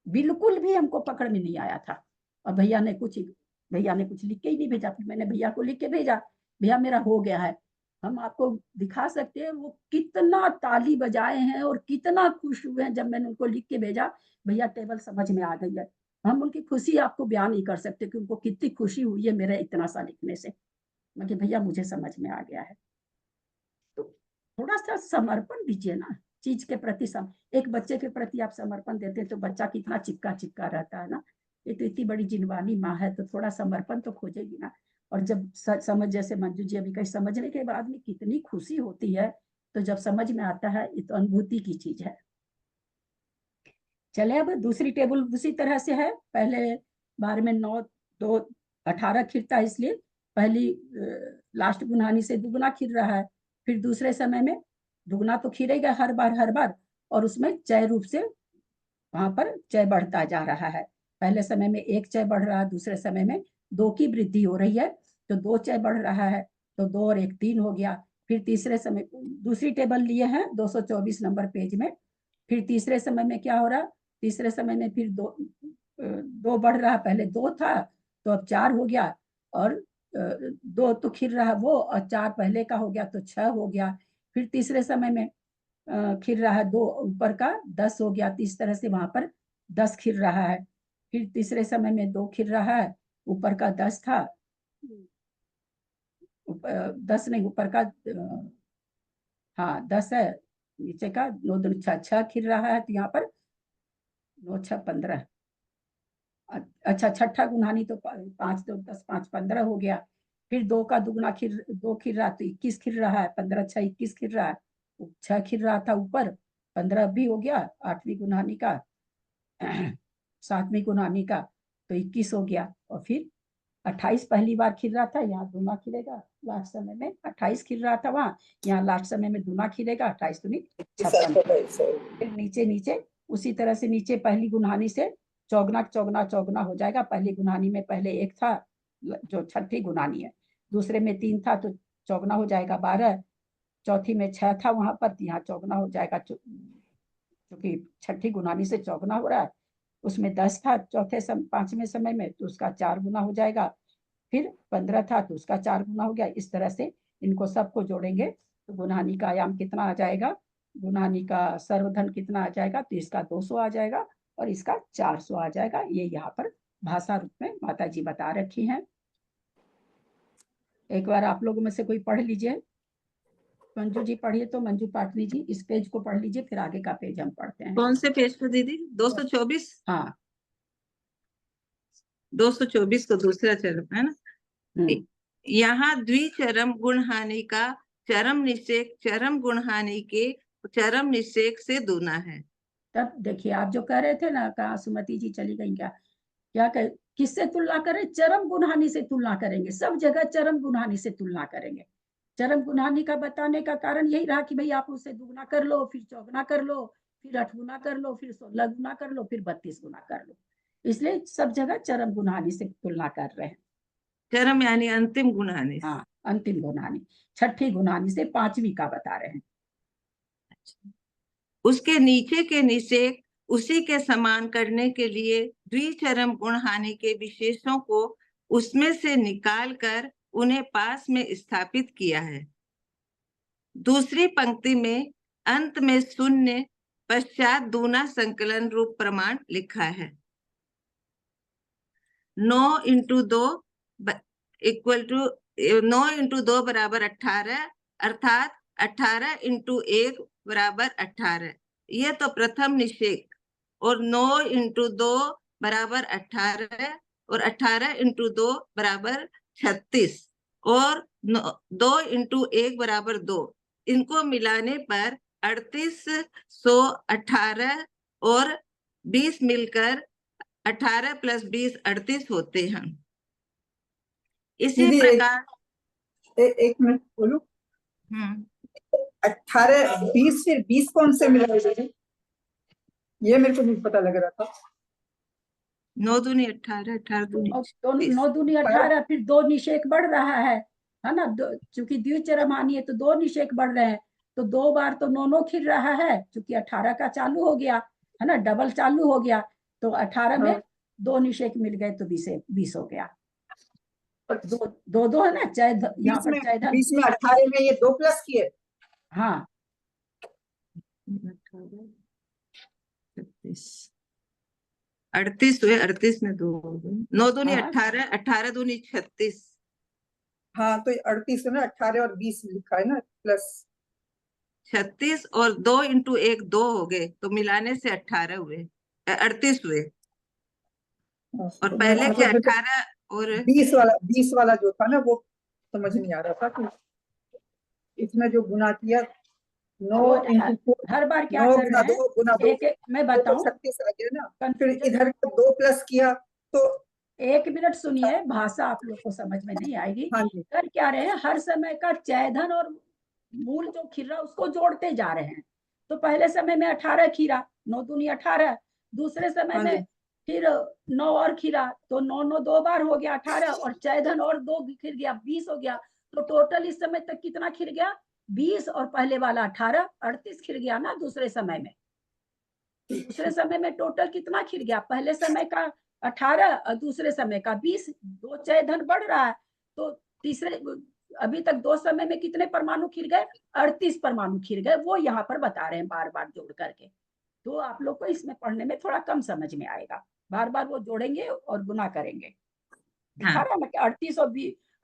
बिल्कुल भी हमको पकड़ में नहीं आया था। और भैया ने कुछ लिख के ही नहीं भेजा, फिर मैंने भैया को लिख के भेजा, भैया मेरा हो गया है। हम आपको दिखा सकते हैं वो कितना ताली बजाए हैं और कितना खुश हुए हैं जब मैंने उनको लिख के भेजा, भैया टेबल समझ में आ गई है। हम उनकी खुशी आपको बयान नहीं कर सकते कि उनको कितनी खुशी हुई है मेरे इतना सा लिखने से। मैं कि भैया मुझे समझ में आ गया है। तो थोड़ा सा समर्पण दीजिए ना चीज के प्रति। एक बच्चे के प्रति आप समर्पण देते हैं तो बच्चा कितना चिपका चिपका रहता है ना। ये तो इतनी बड़ी जिनवानी माँ है, तो थोड़ा समर्पण तो खोजेगी ना। और जब समझ, जैसे मंजू जी अभी कहीं, समझने के बाद में कितनी खुशी होती है, तो जब समझ में आता है, ये तो अनुभूति की चीज है। चले अब दूसरी टेबल उसी तरह से है। पहले बार में 9 2 18 खिरता, इसलिए पहली लास्ट गुनहानी से दुगुना खिर रहा है। फिर दूसरे समय में दुगुना तो खिरेगा हर बार, और उसमें चय रूप से वहां पर चय बढ़ता जा रहा है। पहले समय में 1 चय बढ़ रहा है, दूसरे समय में 2 की वृद्धि हो रही है, तो 2 चय बढ़ रहा है, तो 2 और 1 3 हो गया। फिर तीसरे समय, दूसरी टेबल लिए हैं 224 नंबर पेज में। फिर तीसरे समय में क्या हो रहा, तीसरे समय में फिर 2 बढ़ रहा, पहले 2 था तो अब 4 हो गया, और 2 तो खिर रहा वो, और 4 पहले का हो गया तो 6 हो गया। फिर तीसरे समय में खिर रहा है 2 ऊपर का 10 हो गया, तो इस तरह से वहां पर 10 खिर रहा है। फिर तीसरे समय में 2 खिर रहा है, ऊपर का 10 था, 10 नहीं, ऊपर का हाँ 10 है, नीचे का 9 2 6 खिर रहा है, तो यहाँ पर 9 6 15। अच्छा, छठा गुनहानी तो 5 2 10 5 15 हो गया। फिर 2 का दुगुना 2 खिर रहा तो 21 खिर रहा है, 15 6 21 खिर रहा है, 6 खिर रहा था ऊपर, 15 भी हो गया, 8वीं गुनहानी का 7वीं गुनहानी का तो 21 हो गया। और फिर 28 पहली बार खिर रहा था, यहाँ दूना खिलेगा लास्ट समय में, 28 खिर रहा था वहां, यहाँ लास्ट समय में दूना खिलेगा, 28 दूनी 56। फिर नीचे नीचे उसी तरह से नीचे पहली गुनहानी से चौगना चौगना चौगना हो जाएगा। पहली गुनहानी में पहले 1 था, जो छठी गुनहानी है, दूसरे में 3 था तो चौगना हो जाएगा 12, चौथी में 6 था वहां पर, यहाँ चौगना हो जाएगा, क्योंकि छठी गुनहानी से चौगना हो रहा है। उसमें 10 था चौथे 5वें समय में, तो उसका 4 गुना हो जाएगा। फिर 15 था तो उसका 4 गुना हो गया। इस तरह से इनको सबको जोड़ेंगे तो गुनहानी का आयाम कितना आ जाएगा, गुनहानी का सर्वधन कितना आ जाएगा, तो इसका 200 आ जाएगा और इसका 400 आ जाएगा। ये यहाँ पर भाषा रूप में माता जी बता रखी हैं। एक बार आप लोगों में से कोई पढ़ लीजिए। मंजू जी पढ़िए, तो मंजू पाटनी जी इस पेज को पढ़ लीजिए, फिर आगे का पेज हम पढ़ते हैं। कौन से पेज पर दीदी? 224? हाँ 224 को दूसरा चरण है ना। यहाँ द्विचरम गुणहानि का चरम निषेक चरम गुणहानि के चरम निषेक से दूना है। तब देखिए, आप जो कह रहे थे ना, कहा सुमति जी चली गई क्या किससे तुलना करें? चरम गुणहानि से तुलना करेंगे, सब जगह चरम गुणहानि से तुलना करेंगे। चरम गुणहानि का बताने का कारण यही रहा कि भाई आप उससे दुगुना कर लो, फिर चौगुना कर लो, फिर 8 गुना कर लो, फिर 16 गुना कर लो, फिर 32 गुना कर लो। इसलिए सब जगह चरम गुणहानि से तुलना कर रहे हैं। चरम यानी अंतिम गुणहानि। हाँ, अंतिम गुणहानि, छठी गुणहानि से 5वीं का बता रहे हैं। उसके नीचे के निषेक उसी के समान करने के लिए द्विचरम गुणहानि के विशेषों को उसमें से निकालकर उन्हें पास में स्थापित किया है। दूसरी पंक्ति में अंत में शून्य पश्चात दूना संकलन रूप प्रमाण लिखा है। 9 × 2 इक्वल टू 9 × 2 बराबर 18, अर्थात 18 × 1 बराबर 18। यह तो प्रथम निषेक। और 9 × 2 बराबर 18 और 18 इंटू 2 बराबर 36 और 2 इंटू 1 बराबर 2। इनको मिलाने पर 3818 और 20 मिलकर 18 प्लस 20 38 होते हैं। इसी दीदी प्रकार एक मिनट बोलूं। 18 20 फिर 20 कौन से मिला दीदी? ये मेरे को नहीं पता लग रहा था। 9 दूनी 18, 18 दूनी और 9 दूनी 18, फिर 2 निषेक बढ़ रहा है ना। चूंकि द्विचरमानी है तो 2 निषेक बढ़ रहे हैं, तो 2 बार तो 9 खिल रहा है, चूंकि 18 का चालू हो गया है ना, डबल चालू हो गया, तो 18 में 2 निषेक मिल गए तो 20 हो गया। 2 है ना, चाहे यहाँ पर चाहे 20 में 18 में ये 2 प्लस किए। हाँ 38 हुए, 38 में 2 हो गए। 9 दूनी 18, 18 दूनी 36। हाँ तो 38 है ना, 18 और 20 लिखा है ना, प्लस 36 और 2 इंटू 1 2 हो गए, तो मिलाने से 18 हुए, 38 हुए। और पहले के 18 और 20 वाला जो था ना वो समझ नहीं आ रहा था कि इसमें जो गुना किया 9 इंटू हर बार क्या 9 कर गुना रहे 2 गुना 2 हैं, मैं बताऊं 36 आ गया ना, फिर इधर 2 प्लस किया तो 1 मिनट सुनिए, भाषा आप लोग को समझ में नहीं आएगी। हाँ जी। कर क्या रहे हैं, हर समय का चैधन और मूल जो खीरा उसको जोड़ते जा रहे हैं। तो पहले समय में 18 खीरा, 9 दूनी 18, दूसरे समय हाँ में फिर 9 और खीरा, तो 9 9 2 बार हो गया 18, और चैधन और 2 खिर गया 20 हो गया। तो टोटल इस समय तक कितना खिर गया, 20 और पहले वाला 18, 38 खिर गया ना दूसरे समय में। दूसरे समय में टोटल कितना खिर गया, पहले समय का 18 और दूसरे समय का 20, 2 चयधन बढ़ रहा है। तो तीसरे अभी तक 2 समय में कितने परमाणु खिर गए, 38 परमाणु खिर गए, वो यहाँ पर बता रहे हैं बार बार जोड़ करके। तो आप लोग को इसमें पढ़ने में थोड़ा कम समझ में आएगा, बार बार वो जोड़ेंगे और गुना करेंगे। दिखा रहा है ना, 38 और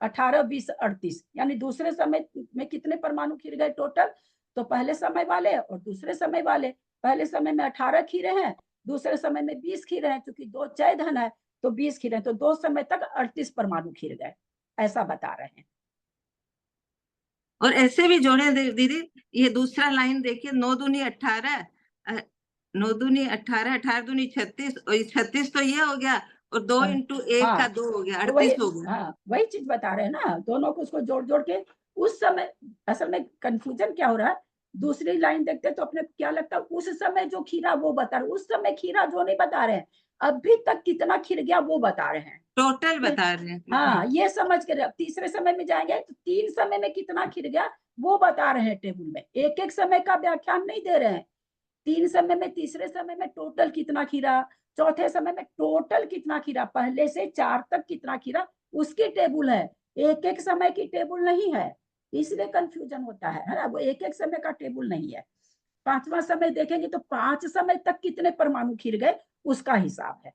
18 20 38, यानी दूसरे समय में कितने परमाणु खिर गए टोटल, तो पहले समय वाले और दूसरे समय वाले, पहले समय में 18 खीरे हैं, दूसरे समय में 20 खीरे हैं, क्योंकि 2 चयधन है तो 20 खीरे हैं, तो 2 समय तक 38 परमाणु खिर गए, ऐसा बता रहे हैं। और ऐसे भी जोड़े दीदी, ये दूसरा लाइन देखिए, 9 दूनी 18, 9 दूनी 18, 18 दूनी 36, और 36 तो ये हो गया, और 2 इंटू 1 का 2 हो गया, 38 हो गया। हाँ वही चीज बता रहे हैं ना, दोनों को उसको जोड़ जोड़ के। उस समय असल में कंफ्यूजन क्या हो रहा है, दूसरी लाइन देखते तो अपने क्या लगता है, उस समय जो खीरा वो बता रहे, उस समय खीरा जो नहीं बता रहे हैं, अभी तक कितना खिर गया वो बता रहे हैं, टोटल बता रहे हैं। हाँ ये समझ कर। तीसरे समय में जाएंगे तो 3 समय में कितना खिर गया वो बता रहे हैं टेबल में, एक एक समय का व्याख्यान नहीं दे रहे हैं। 3 समय में, तीसरे समय में टोटल कितना खीरा, चौथे समय में टोटल कितना खीरा, पहले से 4 तक कितना खीरा, उसकी टेबल है, एक एक समय की टेबल नहीं है, इसलिए कंफ्यूजन होता है ना। वो एक एक समय का टेबल नहीं है। 5वां समय देखेंगे तो 5 समय तक कितने परमाणु खिर गए उसका हिसाब है।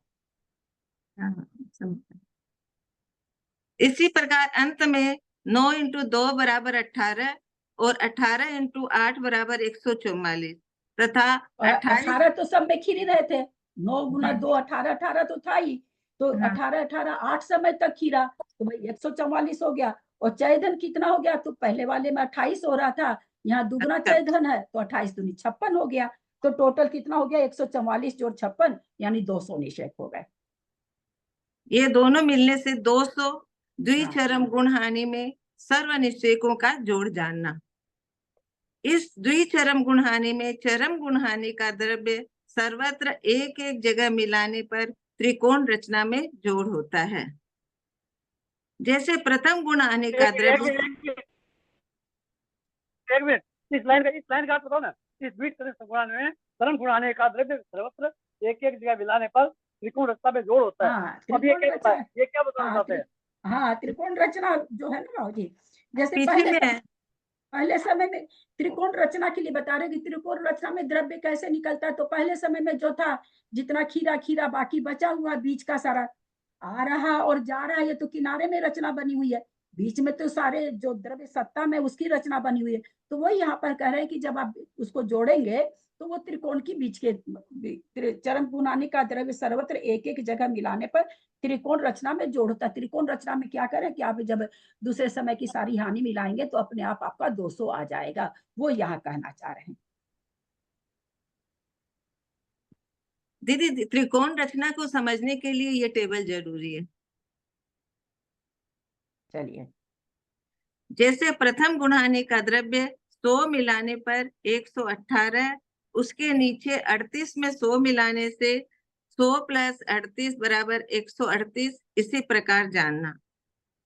इसी प्रकार अंत में 9 इंटू 2 बराबर 18 और 18 इंटू 8 बराबर 144 तथा 18 तो सब में खिर रहे थे, 9 गुना 2 18, 18 तो था ही, तो 18 18 8 समय तक खीरा, तो भाई 144 हो गया। और चयधन कितना हो गया, तो पहले वाले में 28 हो रहा था, यहाँ दुगना चयधन है तो 28 दूनी 56 हो गया, तो टोटल कितना हो गया, 144 जोड़ 56 यानी 200 निषेक हो गए। ये दोनों मिलने से 200 द्विचरम गुण हानि में सर्व निषेकों का जोड़ जानना। इस द्विचरम गुण हानि में चरम गुण हानि का द्रव्य सर्वत्र एक एक जगह मिलाने पर त्रिकोण रचना में जोड़ होता है। जैसे प्रथम गुण हानि का द्रव्य, एक मिनट, इस लाइन का बताओ ना, इस द्विचरम गुण हानि में चरम गुण हानि का द्रव्य सर्वत्र एक एक जगह मिलाने पर त्रिकोण रचना में जोड़ होता है। अब ये क्या बताना चाहते हैं? हाँ त्रिकोण रचना जो है ना जी, जैसे पीछे पहले समय में त्रिकोण रचना के लिए बता रहे कि त्रिकोण रचना में द्रव्य कैसे निकलता है। तो पहले समय में जो था जितना खीरा खीरा बाकी बचा हुआ बीच का सारा आ रहा और जा रहा है, ये तो किनारे में रचना बनी हुई है, बीच में तो सारे जो द्रव्य सत्ता में उसकी रचना बनी हुई है। तो वही यहाँ पर कह रहे हैं कि जब आप उसको जोड़ेंगे तो वो त्रिकोण की बीच के चरम गुणानी का द्रव्य सर्वत्र एक एक जगह मिलाने पर त्रिकोण रचना में जोड़ता। त्रिकोण रचना में क्या करें कि आप जब दूसरे समय की सारी हानि मिलाएंगे तो अपने आप आपका 200 आ जाएगा, वो यहाँ कहना चाह रहे हैं। दीदी त्रिकोण रचना को समझने के लिए ये टेबल जरूरी है। चलिए, जैसे प्रथम गुणानी का द्रव्य 100 मिलाने पर 118, उसके नीचे 38 में 100 मिलाने से 100 प्लस 38 बराबर 138, इसी प्रकार जानना।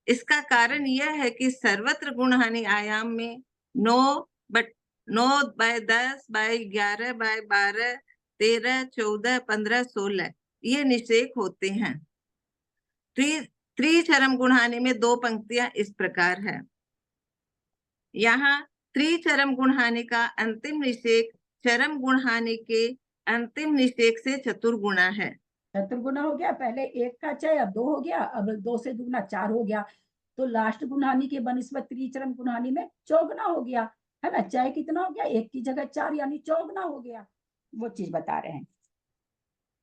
इसका कारण यह है कि सर्वत्र गुणहानि आयाम में 9/10/11/12 13 14 15 16 ये निषेक होते हैं। त्रिचरम गुणहानि में 2 पंक्तियां इस प्रकार है। यहाँ त्रिचरम गुणहानि का अंतिम निषेक चरम गुणहानि के अंतिम निषेक से चतुर्गुणा है। चतुर्गुणा हो गया, पहले 1 था चय, अब 2 हो गया, अब 2 से दुगुना 4 हो गया, तो लास्ट गुणहानि के बनिस्बत त्रिचरम गुणहानि में चौगुना हो गया, है ना। चय कितना हो गया, 1 की जगह 4 यानी चौगुना हो गया, वो चीज बता रहे हैं।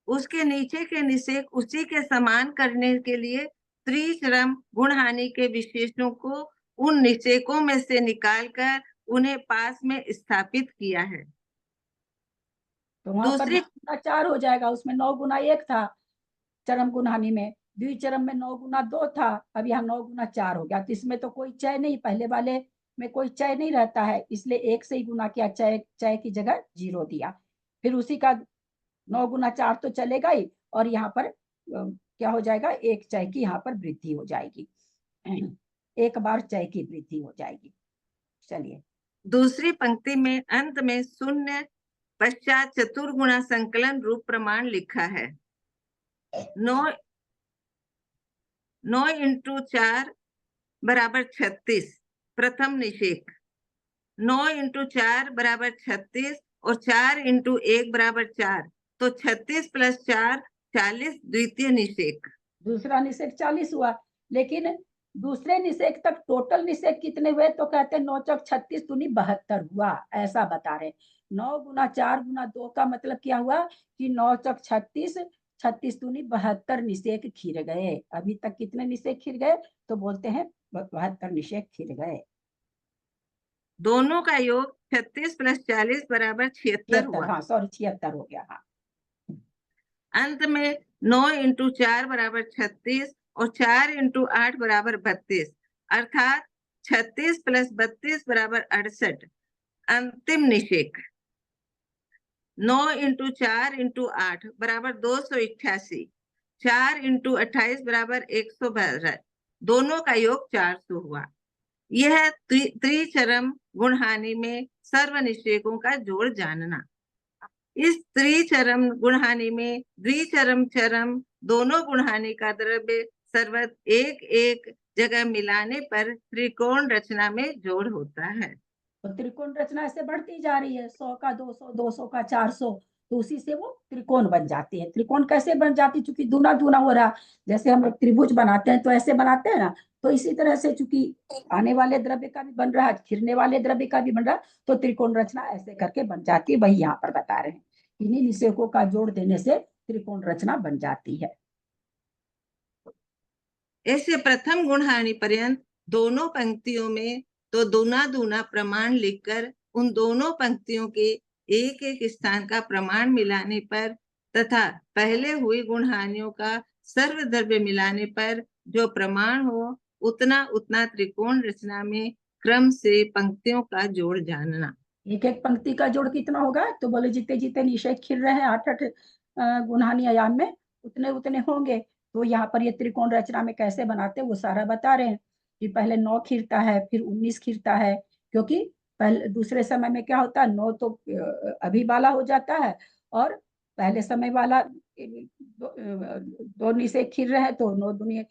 उसके नीचे के निषेक उसी के समान करने के लिए त्रिचरम गुणहानि के विशेषणों को उन निषेकों में से निकालकर उन्हें पास में स्थापित किया है। तो वहां पर 9 गुना 4 हो जाएगा, उसमें 9 गुना 1 था चरम गुणहानि में, द्विचरम में 9 गुना 2 था, अब यहाँ 9 गुना 4 हो गया। तो इसमें तो कोई चय नहीं, पहले वाले में कोई चय नहीं रहता है, इसलिए 1 से ही गुना किया, चय की जगह 0 दिया। फिर उसी का 9 गुना 4 तो चलेगा ही, और यहाँ पर क्या हो जाएगा, 1 चय की यहाँ पर वृद्धि हो जाएगी, 1 बार चय की वृद्धि हो जाएगी। चलिए, दूसरी पंक्ति में अंत में शून्य पश्चात चतुर्गुणा संकलन रूप प्रमाण लिखा है। 9 × 4 बराबर 36 प्रथम निषेक, 9 × 4 बराबर 36 और 4 × 1 बराबर 4, तो 36 + 4 40 द्वितीय निषेक। दूसरा निषेक 40 हुआ, लेकिन दूसरे निषेक तक टोटल निषेक कितने हुए, तो कहते हैं 9 चौक 36 दूनी 72 हुआ, ऐसा बता रहे। 9 गुना 4 गुना 2 का मतलब क्या हुआ कि 9 चौक 36, 36 दूनी 72 निषेक खिर गए। अभी तक कितने निषेक खिर गए, तो बोलते हैं 72 निषेक खिर गए। दोनों का योग 36 + 40 बराबर 76 हुआ। हाँ सॉरी, 76 हो गया। हाँ, अंत में 9 × 4 बराबर 36 और 4 × 8 बराबर 32, अर्थात 36 + 32 बराबर 68 अंतिम निषेक। 9 × 4 × 8 बराबर 288, 4 × 28 बराबर 112, दोनों का योग 400 हुआ। यह त्रिचरम गुणहानि में सर्व निषेकों का जोड़ जानना। इस त्रिचरम गुणहानि में द्विचरम चरम दोनों गुणहानि का द्रव्य सर्वत एक एक जगह मिलाने पर त्रिकोण रचना में जोड़ होता है। तो त्रिकोण रचना ऐसे बढ़ती जा रही है, 100 का 200, 200 का 400, तो उसी से वो त्रिकोण बन जाती है। त्रिकोण कैसे बन जाती, चूंकि दूना दूना हो रहा, जैसे हम लोग त्रिभुज बनाते हैं तो ऐसे बनाते हैं ना, तो इसी तरह से चूंकि आने वाले द्रव्य का भी बन रहा है, खिरने वाले द्रव्य का भी बन रहा, तो त्रिकोण रचना ऐसे करके बन जाती है। वही यहाँ पर बता रहे हैं, इन्हीं निषेकों का जोड़ देने से त्रिकोण रचना बन जाती है। ऐसे प्रथम गुणहानि पर्यंत दोनों पंक्तियों में तो दूना दूना प्रमाण लिखकर उन दोनों पंक्तियों के एक एक स्थान का प्रमाण मिलाने पर तथा पहले हुई गुणहानियों का सर्वद्रव्य मिलाने पर जो प्रमाण हो उतना उतना त्रिकोण रचना में क्रम से पंक्तियों का जोड़ जानना। एक एक पंक्ति का जोड़ कितना होगा, तो बोले जितने जितने निषेक खिल रहे हैं 8-8 गुणहानि आयाम में, उतने उतने होंगे। तो यहाँ पर ये त्रिकोण रचना में कैसे बनाते हैं वो सारा बता रहे हैं कि पहले 9 खिरता है, फिर 19 खिरता है, क्योंकि पहले दूसरे समय में क्या होता है, 9 तो अभी वाला हो जाता है, और पहले समय वाला 2 निषेक खिल रहे हैं तो 9 दूनी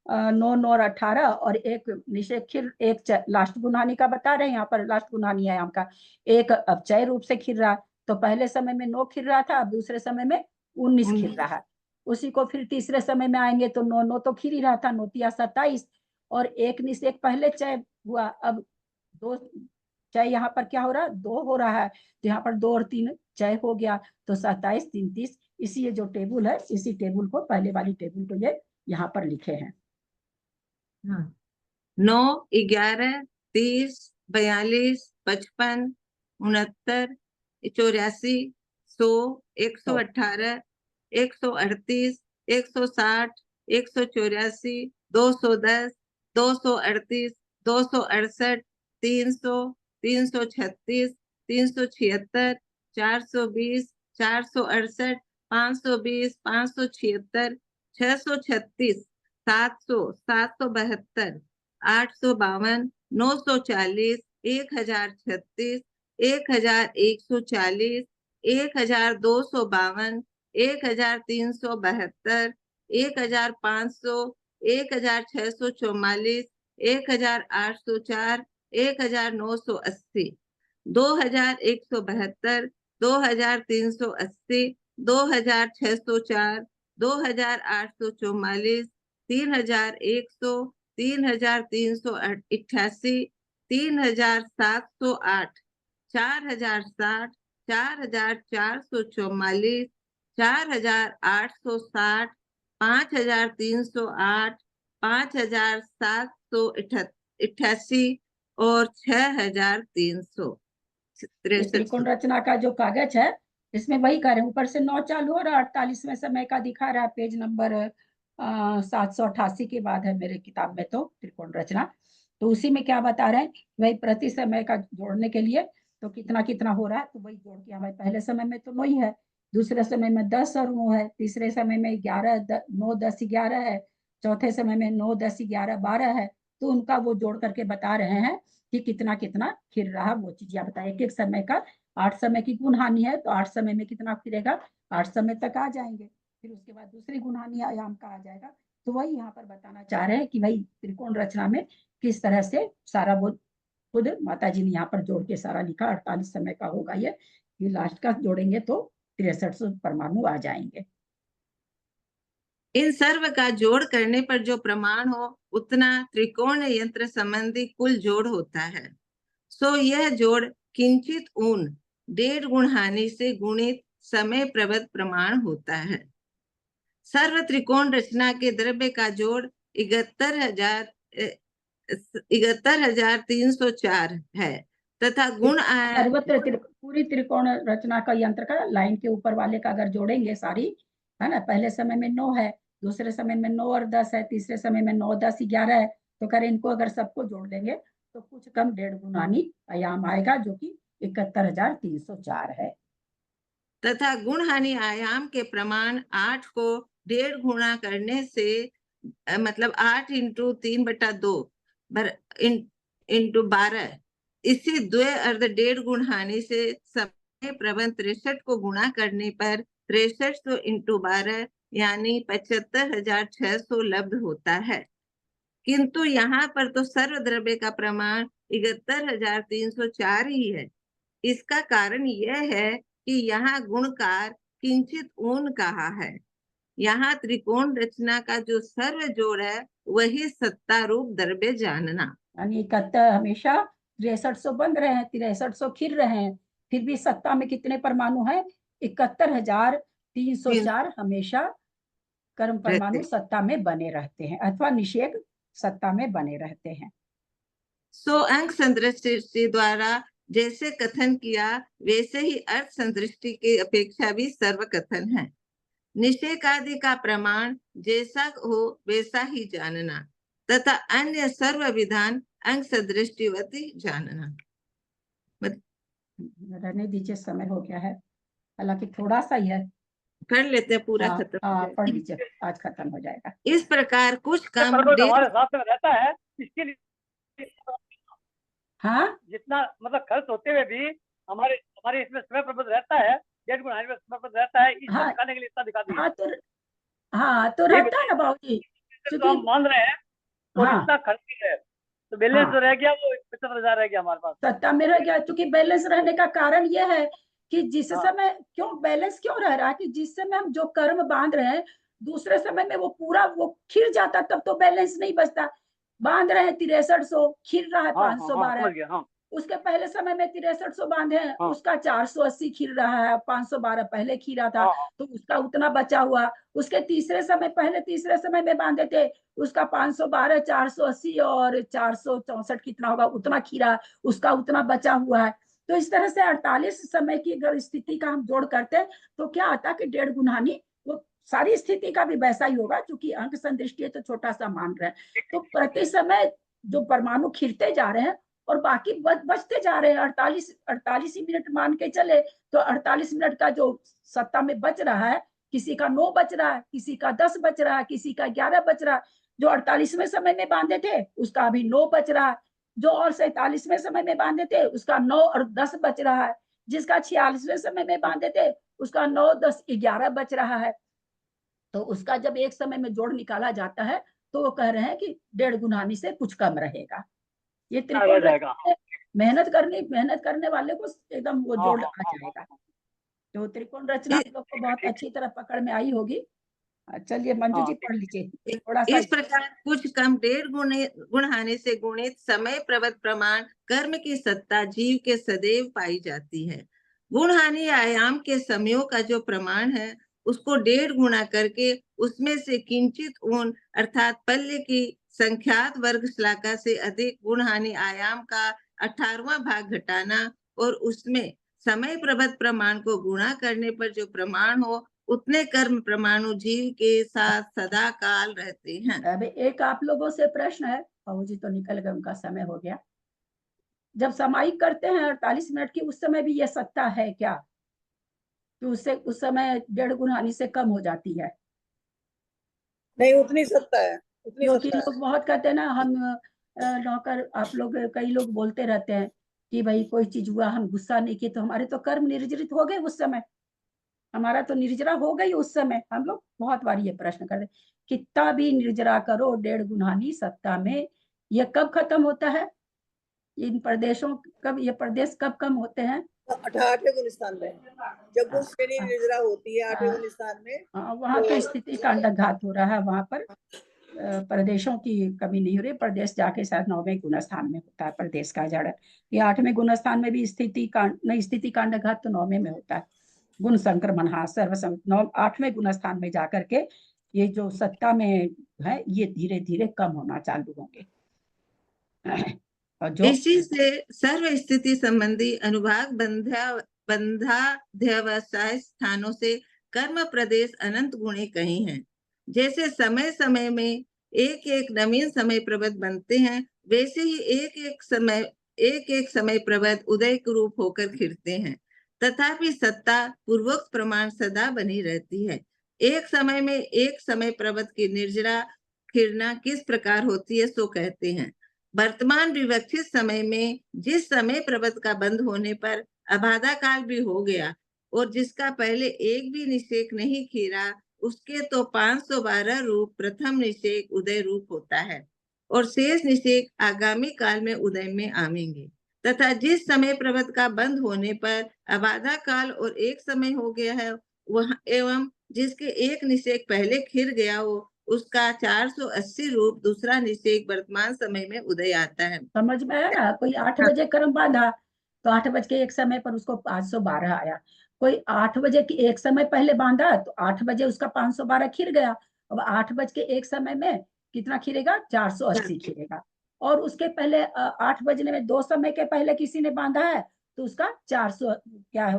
9 9 और 18, और एक निषेक खिर, एक लास्ट गुणहानि का बता रहे हैं यहाँ पर, लास्ट गुणहानि आयाम का एक अब चय रूप से खिल रहा। तो पहले समय में 9 खिल रहा था, अब दूसरे समय में 19 खिल रहा है। उसी को फिर तीसरे समय में आएंगे तो 9 9 तो खिल ही रहा था, 9 तिया 27, और एक निषेक पहले चय हुआ, अब 2 चय यहाँ पर क्या हो रहा है, 2 हो रहा है, तो यहाँ पर 2 और 3 चय हो गया, तो 27 3 30। इसी ये जो टेबल है, इसी टेबल को, पहले वाली टेबल को ये यहाँ पर लिखे हैं। हाँ, 9 11 30 42 55 69 84 100 118 138 160 184 210 238 268 300 336 376 420 468 520 576 636 700 772 852 940 1036 1140 1252 1372 1500 1644 1804 1980 2172 2380 2604 2844 3100 3388 3708 4060 4444 4860 5308 5788 और 6300। त्रिकोण रचना का जो कागज है, इसमें वही कर रहे हैं, ऊपर से 9 चालू हो रहा है, 48वें समय का दिखा रहा है, पेज नंबर 788 के बाद है मेरे किताब में तो त्रिकोण रचना। तो उसी में क्या बता रहे हैं, वही प्रति समय का जोड़ने के लिए तो कितना कितना हो रहा है, तो वही जोड़ के हमारे पहले समय में तो 9 ही है, दूसरे समय में 10 और 9 है, तीसरे समय में 11 9 10 11 है, चौथे समय में 9 10 11 12 है। तो उनका वो जोड़ करके बता रहे हैं कि कितना कितना खिल रहा, वो चीज आप बताए। एक एक समय का 8 समय की गुण हानि है, तो 8 समय में कितना खिलेगा, 8 समय तक आ जाएंगे, फिर उसके बाद दूसरी गुण हानि आयाम का आ जाएगा। तो वही यहाँ पर बताना चाह रहे हैं कि भाई त्रिकोण रचना में किस तरह से सारा वो खुद माता जी ने यहाँ पर जोड़ के सारा लिखा। 48 समय का होगा ये लास्ट का जोड़ेंगे तो 6300 परमाणु आ जाएंगे। इन सर्व का जोड़ करने पर जो प्रमाण हो उतना त्रिकोण यंत्र संबंधी कुल जोड़ होता है। सो यह जोड़ किंचित ऊन 1.5 गुण हानि से गुणित समय प्रबद्ध प्रमाण होता है। सर्व त्रिकोण रचना के द्रव्य का जोड़ 71,304 है तथा गुण सर्वत्र पूरी त्रिकोण रचना का यंत्र का लाइन के ऊपर वाले का अगर जोड़ेंगे सारी, है ना, पहले समय में 9 है, दूसरे समय में 9 और 10 है, तीसरे समय में 9 10 11 है, तो करें इनको अगर सबको जोड़ देंगे तो कुछ कम 1.5 गुणानी आयाम आएगा, जो कि 71,304 है। तथा गुण हानि आयाम के प्रमाण 8 को 1.5 गुणा करने से मतलब 8 इंटू 3/2 इंटू 12, इसी 2 अर्ध 1.5 गुण हानि से समय प्रबंध 63 को गुणा करने पर 6300 इंटू 12 यानी 75,600 लब्ध होता है। किंतु यहाँ पर तो सर्वद्रव्य का प्रमाण 71,304 ही है। इसका कारण यह है कि यहाँ गुणकार किंचित ऊन कहा है। यहाँ त्रिकोण रचना का जो सर्व जोड़ है वही सत्ता रूप द्रव्य जानना। यानी 71 हमेशा 6300 बन रहे हैं, 6300 खिल रहे हैं, फिर भी सत्ता में कितने परमाणु है, 71,304 हमेशा कर्म परमाणु सत्ता में बने रहते हैं अथवा निषेध सत्ता में बने रहते हैं। सो अंक संदृष्टि द्वारा जैसे कथन किया वैसे ही अर्थ संदृष्टि की अपेक्षा भी सर्व कथन है। निषेध आदि का प्रमाण जैसा हो वैसा ही जानना तथा अन्य सर्व विधान अंक संदृष्टिवती जानना। रहने दीजिए, समय हो गया है, हालांकि थोड़ा सा ही है, कर लेते हैं पूरा खत्म। पढ़ लीजिए, आज खत्म हो जाएगा। इस प्रकार कुछ काम हमारे साथ में रहता है, इसके लिए हाँ जितना मतलब खर्च होते हुए भी हमारे इसमें समय प्रबंध रहता है, 1.5 गुण हानि में समय प्रबंध रहता है, इस दिखाने के लिए इतना दिखा दिया। तो रहता है ना बाबूजी, तो हम मान रहे हैं और इतना खर्च है तो बैलेंस रह गया, वो 75,000 रह गया हमारे पास, सत्ता में रह गया। क्योंकि बैलेंस रहने का कारण यह है कि जिस समय क्यों बैलेंस क्यों रह रहा है कि जिस समय हम जो कर्म बांध रहे हैं दूसरे समय में वो पूरा वो खिल जाता, तब तो बैलेंस नहीं बचता। बांध रहे हैं 6300, खिल रहा है 512, उसके पहले समय में 6300 बांधे हैं, हाँ। उसका 480 खीर रहा है, 512 पहले खीरा था, हाँ। तो उसका उतना बचा हुआ। उसके पहले तीसरे समय में बांधे थे, उसका 512, 480 और 464 कितना होगा, उतना खीरा, उसका उतना बचा हुआ है। तो इस तरह से 48 समय की अगर स्थिति का हम जोड़ करते हैं तो क्या आता है कि 1.5 गुणहानी वो सारी स्थिति का भी वैसा ही होगा, क्योंकि अंक संदृष्टि है तो छोटा सा मान रहे हैं। तो प्रति समय जो परमाणु खिरते जा रहे हैं और बाकी बचते जा रहे हैं, 48 ही मिनट मान के चले तो 48 मिनट का जो सत्ता में बच रहा है, किसी का 9 बच रहा है, किसी का 10 बच रहा है, किसी का 11 बच रहा है। जो 48वें समय में बांधे थे उसका अभी 9 बच रहा है, जो और 47वें समय में बांधे थे उसका 9 और 10 बच रहा है, जिसका 46वें समय में बांधे थे उसका 9, 10, 11 बच रहा है। तो उसका जब एक समय में जोड़ निकाला जाता है तो वो कह रहे हैं कि 1.5 गुणहानी से कुछ कम रहेगा। ये त्रिकोण जाएगा। मेहनत करने वाले को एकदम वो जोड़ आ जाएगा। तो त्रिकोण रचना आप लोग को बहुत अच्छी तरह पकड़ में आई होगी। चलिए मंजू जी पढ़ लीजिए थोड़ा सा। इस प्रकार कुछ कम 1.5 गुणहानि से गुणित समय प्रवत प्रमाण कर्म की सत्ता जीव के सदैव पाई जाती है। गुणहानि आयाम के समयों का जो प्रमाण है उसको 1.5 गुणा करके उसमें से किंचित ऊन अर्थात पल्य की संख्यात वर्ग श्लाका से अधिक गुणहानि आयाम का 18वां भाग घटाना और उसमें समय प्रवत प्रमाण को गुणा करने पर जो प्रमाण हो उतने कर्म परमाणु जीव के साथ सदा काल रहते हैं। अभी एक आप लोगों से प्रश्न है, बाबू जी तो निकल गए, उनका समय हो गया। जब समाई करते हैं 48 मिनट की, उस समय भी ये सत्ता है क्या कि उससे उस समय 1.5 गुणहानि से कम हो जाती है? नहीं, उतनी सत्ता है, उतनी क्योंकि सत्ता है। लोग बहुत कहते हैं ना, हम नौकर, आप लोग कई लोग बोलते रहते हैं कि भाई कोई चीज हुआ हम गुस्सा नहीं किए तो हमारे तो कर्म निर्जरित हो गए उस समय, हमारा तो निर्जरा हो गई उस समय। हम लोग बहुत बार ये प्रश्न करते, कितना भी निर्जरा करो 1.5 गुणहानि सत्ता में, ये कब खत्म होता है? इन प्रदेशों कब, ये प्रदेश कब कम होते हैं? 8वें गुणस्थान में, जब वो श्रेणी निर्जरा होती है 8वें गुणस्थान में। वहां तो स्थिति का अंडघात हो रहा है, वहां पर प्रदेशों की कमी नहीं हो रही। प्रदेश जाके शायद 9वें गुणस्थान में होता है प्रदेश का जड़। ये 8वें गुणस्थान में भी स्थिति का अंडघात तो 9वें में होता है। गुण संक्रमण, हाँ, 8वें गुणस्थान में जाकर के ये जो सत्ता में है ये धीरे धीरे कम होना चालू होंगे। और जो इसी से सर्व स्थिति संबंधी अनुभाग बंधाध्यवसाय स्थानों से कर्म प्रदेश अनंत गुणे कहे हैं। जैसे समय समय में एक एक नवीन समय प्रवत बनते हैं, वैसे ही एक एक समय प्रवत उदय रूप होकर खिरते हैं। तथापि सत्ता पूर्वोक्त प्रमाण सदा बनी रहती है। एक समय में एक समय प्रवत की निर्जरा खिरना किस प्रकार होती है सो कहते हैं। वर्तमान विवक्षित समय में जिस समय प्रवत का बंद होने पर अबाधा काल भी हो गया और जिसका पहले एक भी निषेक नहीं खीरा, उसके तो 512 रूप प्रथम निषेक उदय रूप होता है और शेष निषेक आगामी काल में उदय में आवेंगे। तथा जिस समय प्रवत का बंद होने पर अबाधा काल और एक समय हो गया है वह एवं जिसके एक निषेक पहले खिर गया हो उसका 480 रूप दूसरा निषेक वर्तमान समय में उदय आता है। समझ में आया ना? कोई 8 बजे कर्म बांधा तो 8:01 समय पर उसको 512 आया। कोई 8 बजे की एक समय पहले बांधा तो 8 बजे उसका 512 खिर गया। अब 8:01 समय में कितना खिरेगा? 480 खिरेगा। और उसके पहले 8 बजने में 2 समय के पहले किसी ने बांधा है तो उसका 400 क्या है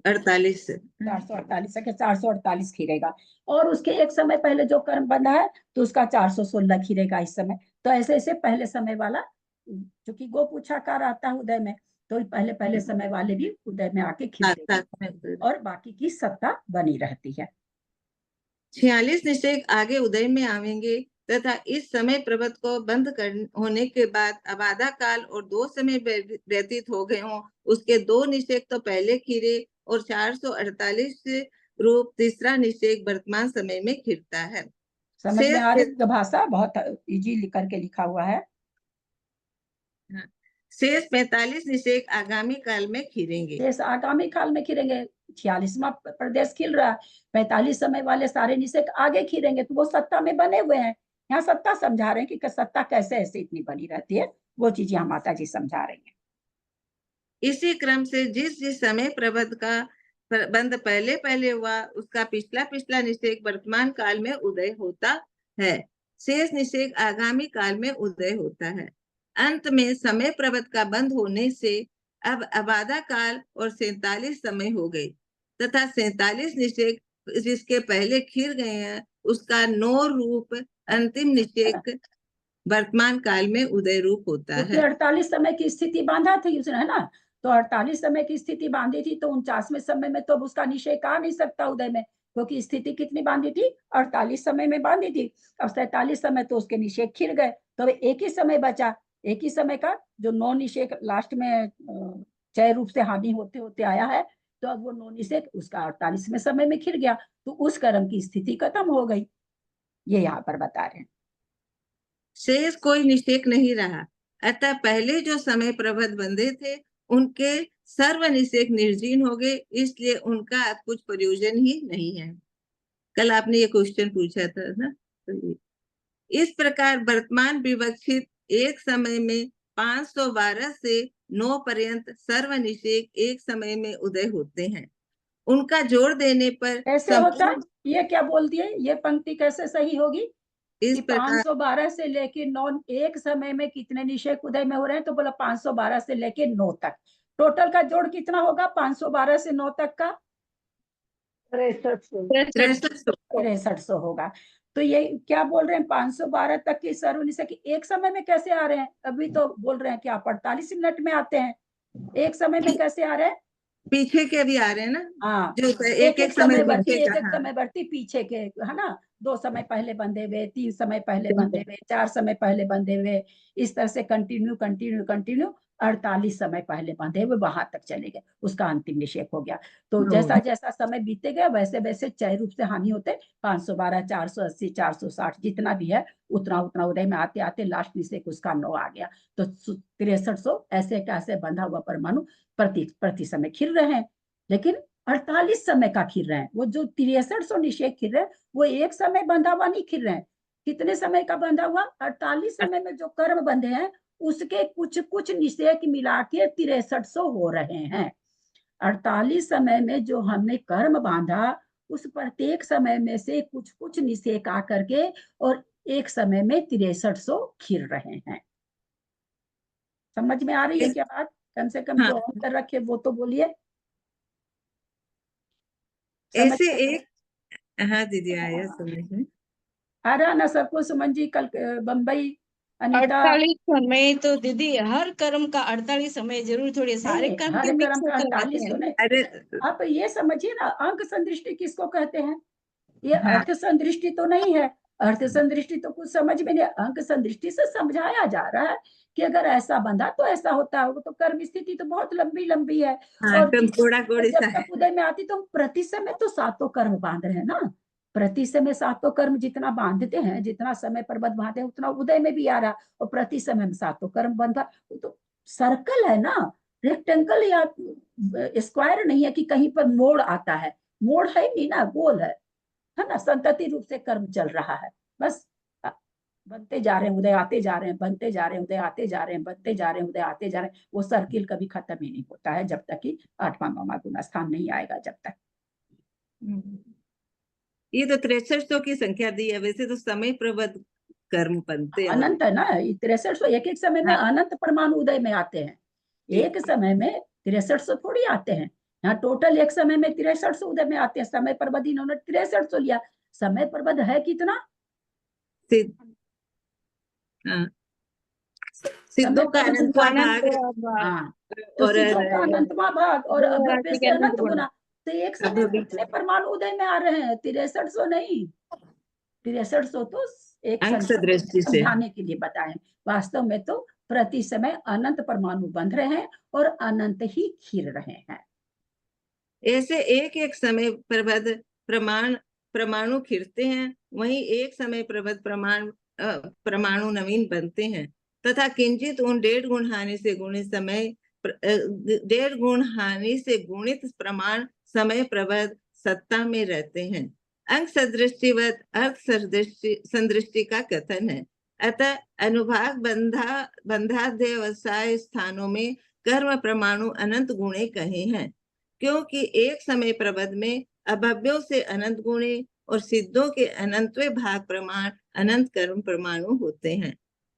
48 448 है कि 448 खिरेगा। और उसके एक समय पहले जो कर्म बंधा है तो उसका 416 खिरेगा इस समय। तो ऐसे ऐसे पहले समय वाला, क्योंकि गो पूछाकार आता है उदय में, तो पहले पहले समय वाले भी उदय में आके खिलते और बाकी की सत्ता बनी रहती है। 46 निषेक आगे उदय में आवेंगे तथा इस समय प्रवत को बंद होने के बाद अबाधा काल और 2 समय व्यतीत हो गए हों, उसके 2 निषेक तो पहले खीरे और 448 रूप तीसरा निषेक वर्तमान समय में खिरता है। समझ में आ रही भाषा? बहुत इजी करके लिखा हुआ है। शेष 45 निषेक आगामी काल में खिरेंगे। शेष आगामी काल में खिरेंगे। 46वां प्रदेश खिल रहा है, 45 समय वाले सारे निषेक आगे खिरेंगे तो वो सत्ता में बने हुए हैं। यहाँ सत्ता समझा रहे हैं कि सत्ता कैसे ऐसे इतनी बनी रहती है, वो चीज यहाँ माता जी समझा रही है। इसी क्रम से जिस जिस समय प्रबंध का बंध पहले पहले हुआ उसका पिछला पिछला निषेक वर्तमान काल में उदय होता है, शेष निषेक आगामी काल में उदय होता है। अंत में समय प्रबंध का बंद होने से अब अबाधा काल और 47 समय हो गई तथा 47 निषेक जिसके पहले खिर गए हैं उसका 9 रूप अंतिम निषेक वर्तमान काल में उदय रूप होता क्योंकि है। 48 समय की स्थिति बांधा थी उसने, है ना, तो 48 समय की स्थिति बांधी थी, तो 49वें समय में तो उसका निषेक आ नहीं सकता उदय में, क्योंकि स्थिति कितनी बांधी थी, 48 समय में बांधी थी। अब 47 समय तो उसके निषेक खिर गए, तो एक ही समय बचा, एक ही समय का जो 9 निषेक लास्ट में चय रूप से हानि होते होते आया है, तो अब वो 9 निषेक उसका 48वें समय में खिर गया, तो उस कर्म की स्थिति खत्म हो गई, ये यहाँ पर बता रहे हैं। शेष कोई निषेक नहीं रहा, अतः पहले जो समय प्रबंध बंधे थे उनके सर्व निषेक निर्जीन हो गए, इसलिए उनका अब कुछ प्रयोजन ही नहीं है। कल आपने ये क्वेश्चन पूछा था ना, तो इस प्रकार वर्तमान विवक्षित एक समय में 512 से 9 पर्यंत सर्व निषेक एक समय में उदय होते हैं। उनका जोड़ देने पर कैसे होता है, ये क्या बोल दिए, ये पंक्ति कैसे सही होगी? इस प्रकार 512 से लेके 9 एक समय में कितने निषेक उदय में हो रहे हैं, तो बोला 512 से लेके 9 तक, टोटल का जोड़ कितना होगा 512 से 9 तक का? 6300 होगा। तो ये क्या बोल रहे हैं, 512 तक की सर्व निषेक एक समय में कैसे आ रहे हैं? अभी तो बोल रहे हैं कि आप 48 मिनट में आते हैं, एक समय में कैसे आ रहे हैं? पीछे के भी आ रहे हैं ना, हाँ, जो एक समय बढ़ती, पीछे का, एक समय बढ़ती पीछे के, है ना, 2 समय पहले बंधे हुए, 3 समय पहले बंधे हुए, 4 समय पहले बंधे हुए, इस तरह से कंटिन्यू कंटिन्यू कंटिन्यू 48 समय पहले बंधे हुए वहां तक चले गए, उसका अंतिम निषेक हो गया। तो जैसा जैसा समय बीते गया वैसे वैसे चय रूप से हानि होते 512, 480, 460 जितना भी है उतना उतना उदय में आते आते लास्ट निषेक उसका 9 आ गया, तो 6300 ऐसे कैसे बंधा हुआ परमाणु प्रति समय खिल रहे हैं, लेकिन 48 समय का खिल रहे हैं। वो जो 6300 निषेक खिल रहे हैं वो एक समय बंधा हुआ नहीं खिल रहे हैं, कितने समय का बंधा हुआ, 48 समय में जो कर्म बंधे हैं उसके कुछ कुछ निषेक मिला के 6300 हो रहे हैं। 48 समय में जो हमने कर्म बांधा उस प्रत्येक समय में से कुछ कुछ निषेक आकर के और एक समय में 6300 खिल रहे हैं। समझ में आ रही है क्या बात? कम से कम जो अंतर रखे वो तो बोलिए। ऐसे एक, हाँ दीदी आया समझ में आ रहा ना सबको? सुमन जी कल बम्बई, अनीता 48 समय तो दीदी हर कर्म का 48 समय जरूर, थोड़ी सारे कर्म हर के मिक्स कर्म का होकर आते 48 हैं। तो नहीं। आप ये समझिए ना, अंक संदृष्टि किसको कहते हैं? ये अर्थ संदृष्टि तो नहीं है, अर्थ संदृष्टि तो कुछ समझ में नहीं, अंक संदृष्टि से समझाया जा रहा है कि अगर ऐसा बंधा तो ऐसा होता है। वो तो कर्म स्थिति तो बहुत लंबी लंबी है, और जब तक उदय में आती तो हम प्रति समय तो सातों कर्म बांध रहे हैं ना, प्रति समय सातों कर्म जितना बांधते हैं, जितना समय पर बंध बांधे उतना उदय में भी आ रहा, और प्रति समय में सातों कर्म बंधा। तो सर्कल है ना, रेक्टेंगल या स्क्वायर नहीं है कि कहीं पर मोड़ आता है, मोड़ है नहीं ना, गोल है ना, संतति रूप से कर्म चल रहा है, बस बनते जा रहे हैं उदय आते जा रहे हैं, बनते जा रहे हैं उदय आते जा रहे हैं, बनते जा रहे हैं उदय आते जा रहे हैं। वो सर्किल कभी खत्म ही नहीं होता है जब तक कि 8वां 9वां गुण स्थान नहीं आएगा, जब तक। ये तो 6300 की संख्या दी है, वैसे तो समय प्रबद्ध कर्म बनते हैं, अनंत है ना 6300, एक एक समय में अनंत परमाणु उदय में आते हैं, एक समय में 6300 थोड़ी आते हैं। यहाँ टोटल एक समय में 6300 उदय में आते हैं, समय प्रबद्ध इन्होंने 6300 लिया, समय प्रबद्ध है कितना? सिद्धों का अनंतवां भाग, तो सिद्धों का अनंतवां भाग और अभव्य से अनंत गुना, तो एक समय में कितने परमाणु उदय में आ रहे हैं? 6300 नहीं, 6300 तो एक दृष्टि से समझाने के लिए बताएं, वास्तव में तो प्रति समय अनंत परमाणु बंध रहे हैं और अनंत ही खिल रहे हैं। ऐसे एक एक समय प्रबद्ध परमाणु खिलते हैं, वहीं एक समय प्रबद्ध परमाणु नवीन बनते हैं, तथा किंचित उन 1.5 गुण हानि से गुणित समय 1.5 गुण हानि से गुणित प्रमाण समय प्रबद्ध सत्ता में रहते हैं। अंक सदृष्टिवत अर्थ संदृष्टि का कथन है। अतः अनुभाग बंधाध्यवसाय स्थानों में कर्म परमाणु अनंत गुणे कहे हैं, क्योंकि एक समय प्रबंध में अभव्यों से अनंत गुणे और सिद्धों के अनंतवे भाग प्रमाण अनंत कर्म परमाणु होते हैं।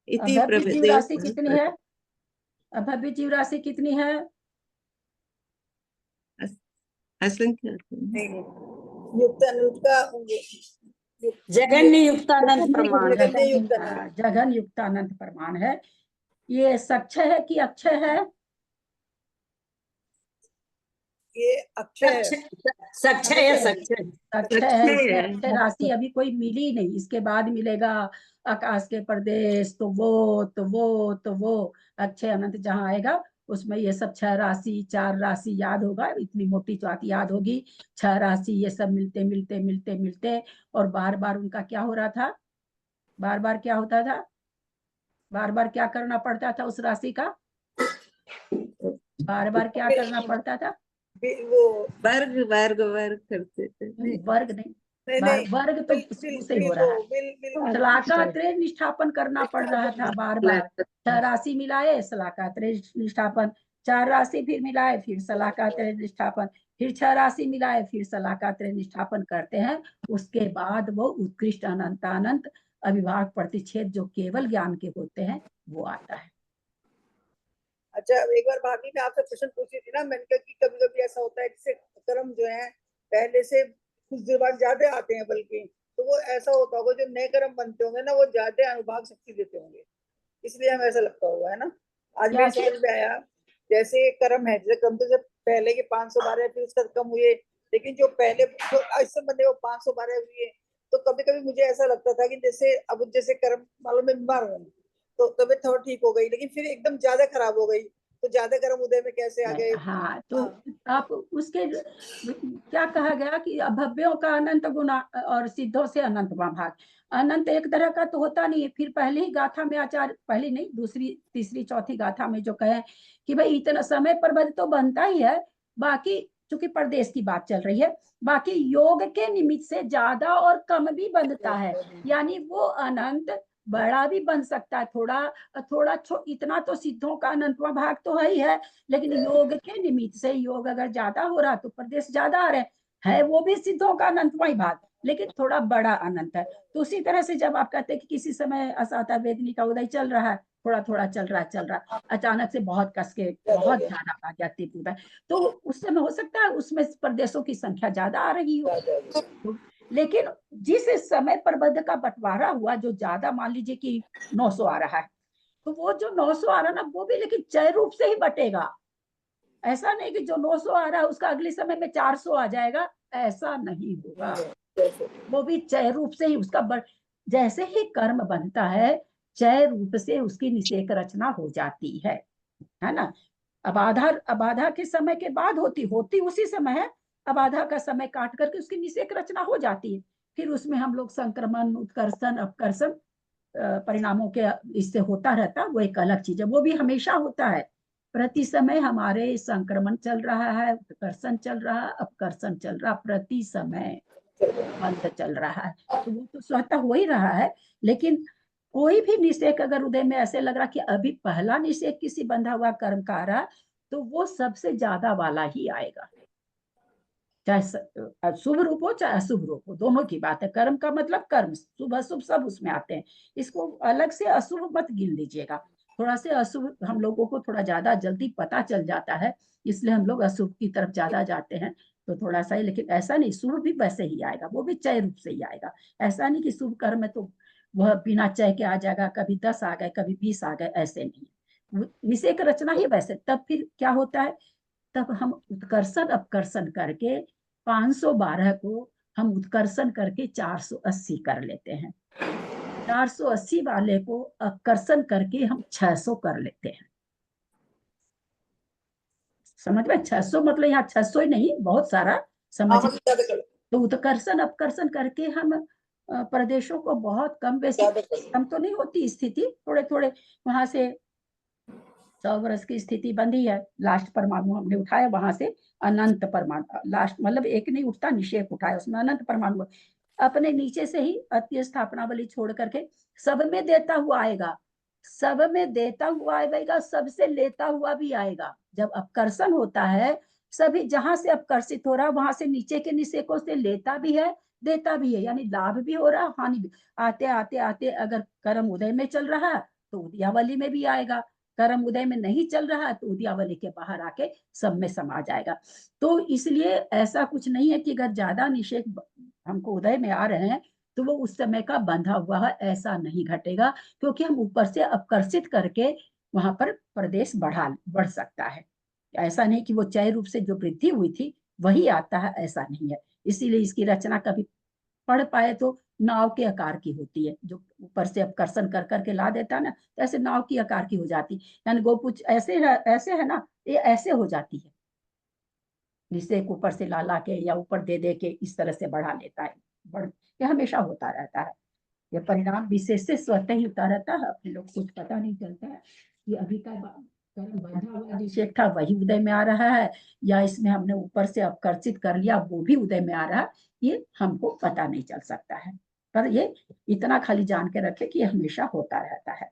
इति अभव्य जीव राशि प्रभृति कितनी है? अभव्य जीव राशि कितनी है? असंख्य युक्त अनुक्त का जगन्य युक्तानंद प्रमाण है। जगन युक्तानंद प्रमाण है। ये सक्षय है कि अक्षय है? ये अक्षय है। सक्षय है, सक्षय अक्षय है। इसमें अक्षय राशि अभी कोई मिली नहीं, इसके बाद मिलेगा। आकाश के प्रदेश तो वो अक्षय अनंत जहाँ आएगा उसमें ये सब 6 राशि 4 राशि याद होगा, इतनी मोटी चाट याद होगी। 6 राशि ये सब मिलते मिलते मिलते मिलते और बार बार उनका क्या हो रहा था, बार बार क्या होता था, बार बार क्या करना पड़ता था उस राशि का, बार बार क्या करना पड़ता था? वो वर्ग वर्ग वर्ग करते थे। वर्ग नहीं, वर्ग तो शुरू से हो रहा है। शलाका त्रय निष्ठापन करना पड़ रहा था बार बार। 6 राशि मिलाए शलाका त्रय निष्ठापन, 4 राशि फिर मिलाए फिर शलाका त्रय निष्ठापन, फिर 6 राशि मिलाए फिर शलाका त्रय निष्ठापन करते हैं। उसके बाद वो उत्कृष्ट अनंतानंत अविभाग प्रतिच्छेद जो केवल ज्ञान के होते हैं वो आता है। अच्छा, एक बार भाभी ने आपसे प्रश्न पूछी थी ना, मैंने कहा कि कभी कभी ऐसा होता है जैसे कर्म जो है पहले से कुछ देर बाद ज्यादा आते हैं, बल्कि तो वो ऐसा होता होगा जो नए कर्म बनते होंगे ना वो ज्यादा अनुभाग शक्ति देते होंगे, इसलिए हमें ऐसा लगता होगा, है ना। आज मेरी समझ में आया, जैसे कर्म है, जैसे कर्म तो जब पहले के 512 फिर उसका कम हुए, लेकिन जो पहले जो इस बंदे वो 512 हुए, तो कभी कभी मुझे ऐसा लगता था कि जैसे अब जैसे कर्म मालूम में बीमार हूँ तो तबीयत थोड़ा ठीक हो गई, लेकिन फिर एकदम ज्यादा खराब हो गई, तो ज्यादा कर्म उदय में कैसे आ गए? हाँ, तो आप उसके क्या कहा गया कि अभव्यों का अनंत गुना और सिद्धों से अनंत भाग। अनंत एक तरह का तो होता नहीं है। फिर पहली ही गाथा में आचार्य, पहली नहीं दूसरी तीसरी चौथी गाथा में जो कहे कि भाई इतना समय पर तो बनता ही है, बाकी चूंकि प्रदेश की बात चल रही है, बाकी योग के निमित्त से ज्यादा और कम भी बनता है, यानी वो अनंत बड़ा भी बन सकता है, थोड़ा इतना तो सिद्धों का अनंतवा भाग तो है ही है, लेकिन योग के निमित्त से योग अगर ज्यादा हो रहा तो प्रदेश ज्यादा आ रहे है, वो भी सिद्धों का अनंतवा ही भाग, लेकिन थोड़ा बड़ा अनंत है। तो उसी तरह से जब आप कहते हैं कि किसी समय असाता वेदनी का उदय चल रहा है, थोड़ा थोड़ा चल रहा है, अचानक से बहुत कस के बहुत ज्यादा आ जाती है, तो उस समय हो सकता है उसमें प्रदेशों की संख्या ज्यादा आ रही हो। लेकिन जिस समय प्रबंध का बंटवारा हुआ जो ज्यादा, मान लीजिए कि 900 आ रहा है, तो वो जो 900 आ रहा है ना वो भी लेकिन चय रूप से ही बटेगा। ऐसा नहीं कि जो 900 आ रहा है उसका अगले समय में 400 आ जाएगा, ऐसा नहीं होगा। वो भी चय रूप से ही उसका जैसे ही कर्म बनता है चय रूप से उसकी निषेक रचना हो जाती है ना। अबाधा के समय के बाद होती उसी समय है, अबाधा का समय काट करके उसकी निषेक रचना हो जाती है। फिर उसमें हम लोग संक्रमण उत्कर्षण अपकर्षण परिणामों के इससे होता रहता, वो एक अलग चीज है, वो भी हमेशा होता है। प्रति समय हमारे संक्रमण चल रहा है, उत्कर्षण चल रहा है, अपकर्षण चल रहा, प्रति समय बंध चल रहा है, तो वो तो स्वतः हो ही रहा है। लेकिन कोई भी निषेक अगर उदय में ऐसे लग रहा कि अभी पहला निषेक किसी बंधा हुआ कर्म का आ रहा, तो वो सबसे ज्यादा वाला ही आएगा, चाहे शुभ रूप हो चाहे अशुभ रूप हो, दोनों की बात है। कर्म का मतलब कर्म, शुभ अशुभ सब उसमें आते हैं, इसको अलग से अशुभ मत गिन लीजिएगा। थोड़ा से अशुभ हम लोगों को थोड़ा ज्यादा जल्दी पता चल जाता है, इसलिए हम लोग अशुभ की तरफ ज्यादा जाते हैं, तो थोड़ा सा ही। लेकिन ऐसा नहीं, शुभ भी वैसे ही आएगा, वो भी चय रूप से ही आएगा। ऐसा नहीं कि शुभ कर्म है तो वह बिना चय के आ जाएगा, कभी 10 आ गए कभी 20 आ गए, ऐसे नहीं। निषेक रचना ही वैसे। तब फिर क्या होता है, तब हम उत्कर्षण अपकर्षण करके 512 को हम उत्कर्षण करके 480 कर लेते हैं, 480 वाले को अपकर्षण करके हम 600 कर लेते हैं। समझ में? 600 मतलब यहाँ 600 ही नहीं, बहुत सारा समझ। तो उत्कर्षण अपकर्षण करके हम प्रदेशों को बहुत कम, वैसे कम तो नहीं होती स्थिति, थोड़े थोड़े वहां से 100 वर्ष की स्थिति बंधी है, लास्ट परमाणु हमने उठाया वहां से अनंत परमाणु, लास्ट मतलब एक नहीं उठता, निषेक उठाया उसमें अनंत परमाणु अपने नीचे से ही अत्य स्थापना बलि छोड़ करके सब में देता हुआ आएगा। सब में देता हुआ आएगा, सबसे लेता हुआ भी आएगा। जब अपकर्षण होता है, सभी जहां से अपकर्षित हो रहा है वहां से नीचे के निषेकों से लेता भी है, देता भी है, यानी लाभ भी हो रहा, हानि भी। आते आते आते अगर कर्म उदय में चल रहा है तो उदयावली में भी आएगा, कर्म उदय में नहीं चल रहा है तो उदयावली के बाहर आके सब में समा जाएगा। तो इसलिए ऐसा कुछ नहीं है कि अगर ज्यादा निषेक हमको उदय में आ रहे हैं तो वो उस समय का बंधा हुआ है, ऐसा नहीं घटेगा, क्योंकि हम ऊपर से अपकर्षित करके वहां पर प्रदेश बढ़ सकता है। ऐसा नहीं कि वो चय रूप से जो वृद्धि हुई थी वही आता है, ऐसा नहीं है। इसीलिए इसकी रचना कभी पढ़ पाए तो नाव के आकार की होती है, जो ऊपर से अपकर्षण कर करके ला देता है ना, तो ऐसे नाव की आकार की हो जाती। यानी गोपुच ऐसे है ना, ये ऐसे हो जाती है, जिसे ऊपर से ला ला के या ऊपर दे दे के इस तरह से बढ़ा लेता है। ये हमेशा होता रहता है। ये परिणाम विशेष से स्वतः ही होता रहता है, अपने लोग कुछ पता नहीं चलता है कि अभी का कर्म बंधा हुआ निषेक था वही उदय में आ रहा है, या इसमें हमने ऊपर से अपकर्षित कर लिया वो भी उदय में आ रहा है, ये हमको पता नहीं चल सकता है। पर ये इतना खाली जान के रखे कि ये हमेशा होता रहता है।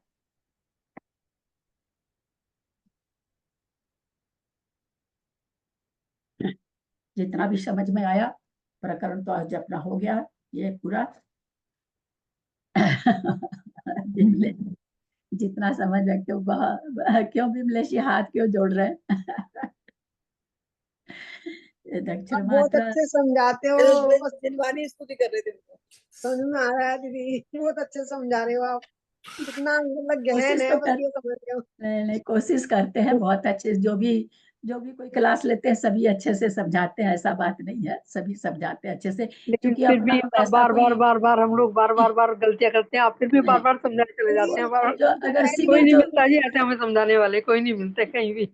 जितना भी समझ में आया, प्रकरण तो आज अपना हो गया ये पूरा। बिमले, जितना समझ में क्यों बिमलेश हाथ क्यों जोड़ रहे हैं? दक्षिण आप बहुत मात्रा अच्छे समझाते हो, बस जिनवानी स्तुति कर रहे थे उनको। समझ में आ रहा है दीदी, बहुत अच्छे समझा रहे हो आप। इतना मतलब गहन कोशिश है, तो बस कर ये समझ रहे हो। नहीं, कोशिश करते हैं बहुत अच्छे। जो भी कोई क्लास लेते हैं सभी अच्छे से समझाते हैं, ऐसा बात नहीं है, सभी समझाते हैं अच्छे से, लेकिन क्योंकि फिर अपना भी ऐसा बार कोई बार बार बार हम लोग बार गलतियां करते हैं, आप फिर भी बार बार समझाने चले जाते हैं, बार बार। जो अगर कोई शिविर नहीं जो मिलता जी ऐसे हमें समझाने वाले, कोई नहीं मिलते कहीं भी।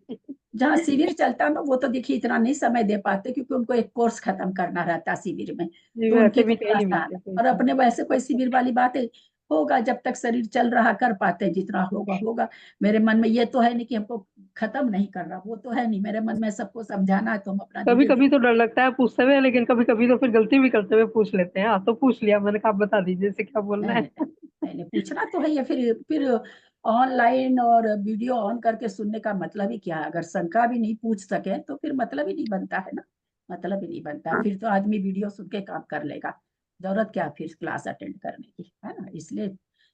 जहाँ शिविर चलता है ना, वो तो देखिए इतना नहीं समय दे पाते, क्योंकि उनको एक कोर्स खत्म करना रहता है शिविर में, जी तो वैसे उनकी भी थोड़ा कहीं नहीं सा। मिलते कोई। और अपने वैसे कोई शिविर वाली बात है, होगा जब तक शरीर चल रहा कर पाते हैं, जितना होगा होगा। मेरे मन में ये तो है नहीं कि हमको खत्म नहीं करना, वो तो है नहीं, मेरे मन में सबको समझाना है, तो हम अपना कभी धीरे कभी धीरे। तो डर लगता है पूछते हुए, लेकिन कभी कभी तो फिर गलती भी करते हुए पूछ लेते हैं। हाँ तो पूछ लिया मैंने कहा, आप बता दीजिए इसे क्या बोलना नहीं है। नहीं नहीं नहीं, पूछना तो है ये। फिर ऑनलाइन और वीडियो ऑन करके सुनने का मतलब ही क्या है? अगर शंका भी नहीं पूछ सके तो फिर मतलब ही नहीं बनता है ना, मतलब ही नहीं बनता। फिर तो आदमी वीडियो सुन के काम कर लेगा, जरूरत क्या फिर क्लास अटेंड करने की, है ना? इसलिए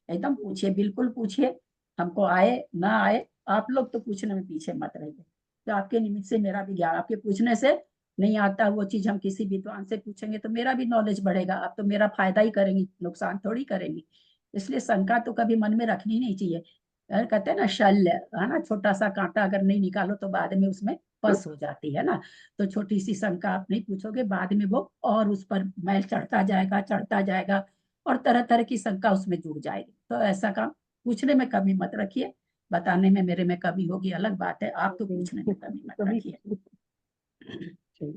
एकदम पूछिए, बिल्कुल पूछिए। हमको आए ना आए, आप लोग तो पूछने में पीछे मत रहिए। तो आपके निमित्त से मेरा भी ज्ञान, आपके पूछने से नहीं आता वो चीज हम किसी विद्वान से पूछेंगे तो मेरा भी नॉलेज बढ़ेगा। आप तो मेरा फायदा ही करेंगी, नुकसान थोड़ी करेंगी। इसलिए शंका तो कभी मन में रखनी नहीं चाहिए। कहते हैं ना शल्य, है ना, छोटा सा कांटा अगर नहीं निकालो तो बाद में उसमें पस हो जाती है ना। तो छोटी सी शंका आप नहीं पूछोगे, बाद में वो और उस पर मैल चढ़ता जाएगा, और तरह तरह की शंका उसमें जुड़ जाएगी। तो ऐसा काम पूछने में कमी मत रखिए। बताने में मेरे में कमी होगी अलग बात है, आप तो पूछने में कमी मत कभी रखिए।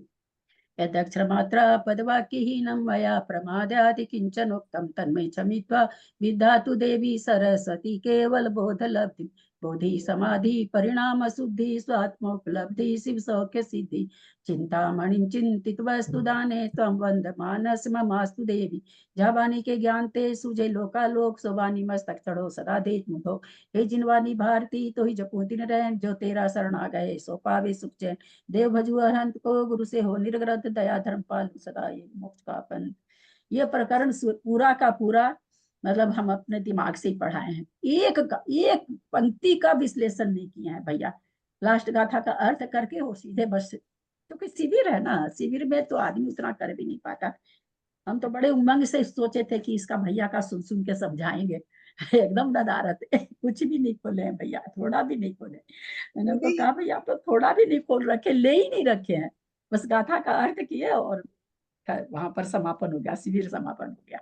यदक्षरमात्रा पदवाक्यहीनं मया प्रमादाति किञ्चनोक्तं तन्मयि क्षमित्वा विद्धातु देवी सरस्वती केवलबोधलब्धि बोधि समाधि परिणाम शुद्धि स्वात्मोपलब्धि शिव सौख्य सिद्धि चिंतामणिं चिंतितवस्तु दाने त्वं वन्दमानस ममास्तु देवी। जहाँ के ज्ञान ते सुजय लोकालोक सोवानी मस्तक चढ़ो सदा देख मुठो। हे जिनवानी भारती तो ही जपो दिन रैन, जो तेरा शरण आ गए सो पावे सुख चैन। देव भजु अहंत को गुरु से हो निर्ग्रत, दया धर्म पालु सदा ये मोक्ष का पंथ। ये प्रकरण पूरा का पूरा मतलब हम अपने दिमाग से ही पढ़ाए हैं, एक पंक्ति का विश्लेषण नहीं किया है भैया। लास्ट गाथा का अर्थ करके हो सीधे बस, क्योंकि शिविर है ना, शिविर में तो आदमी उतना कर भी नहीं पाता। हम तो बड़े उमंग से सोचे थे कि इसका भैया का सुन सुन के समझाएंगे। एकदम नदारत कुछ भी नहीं खोले हैं भैया, थोड़ा भी नहीं खोले। मैंने उनको दीदी कहा भैया आप तो थोड़ा भी नहीं खोल रखे, ले ही नहीं रखे हैं, बस गाथा का अर्थ किए और वहां पर समापन हो गया, शिविर समापन हो गया।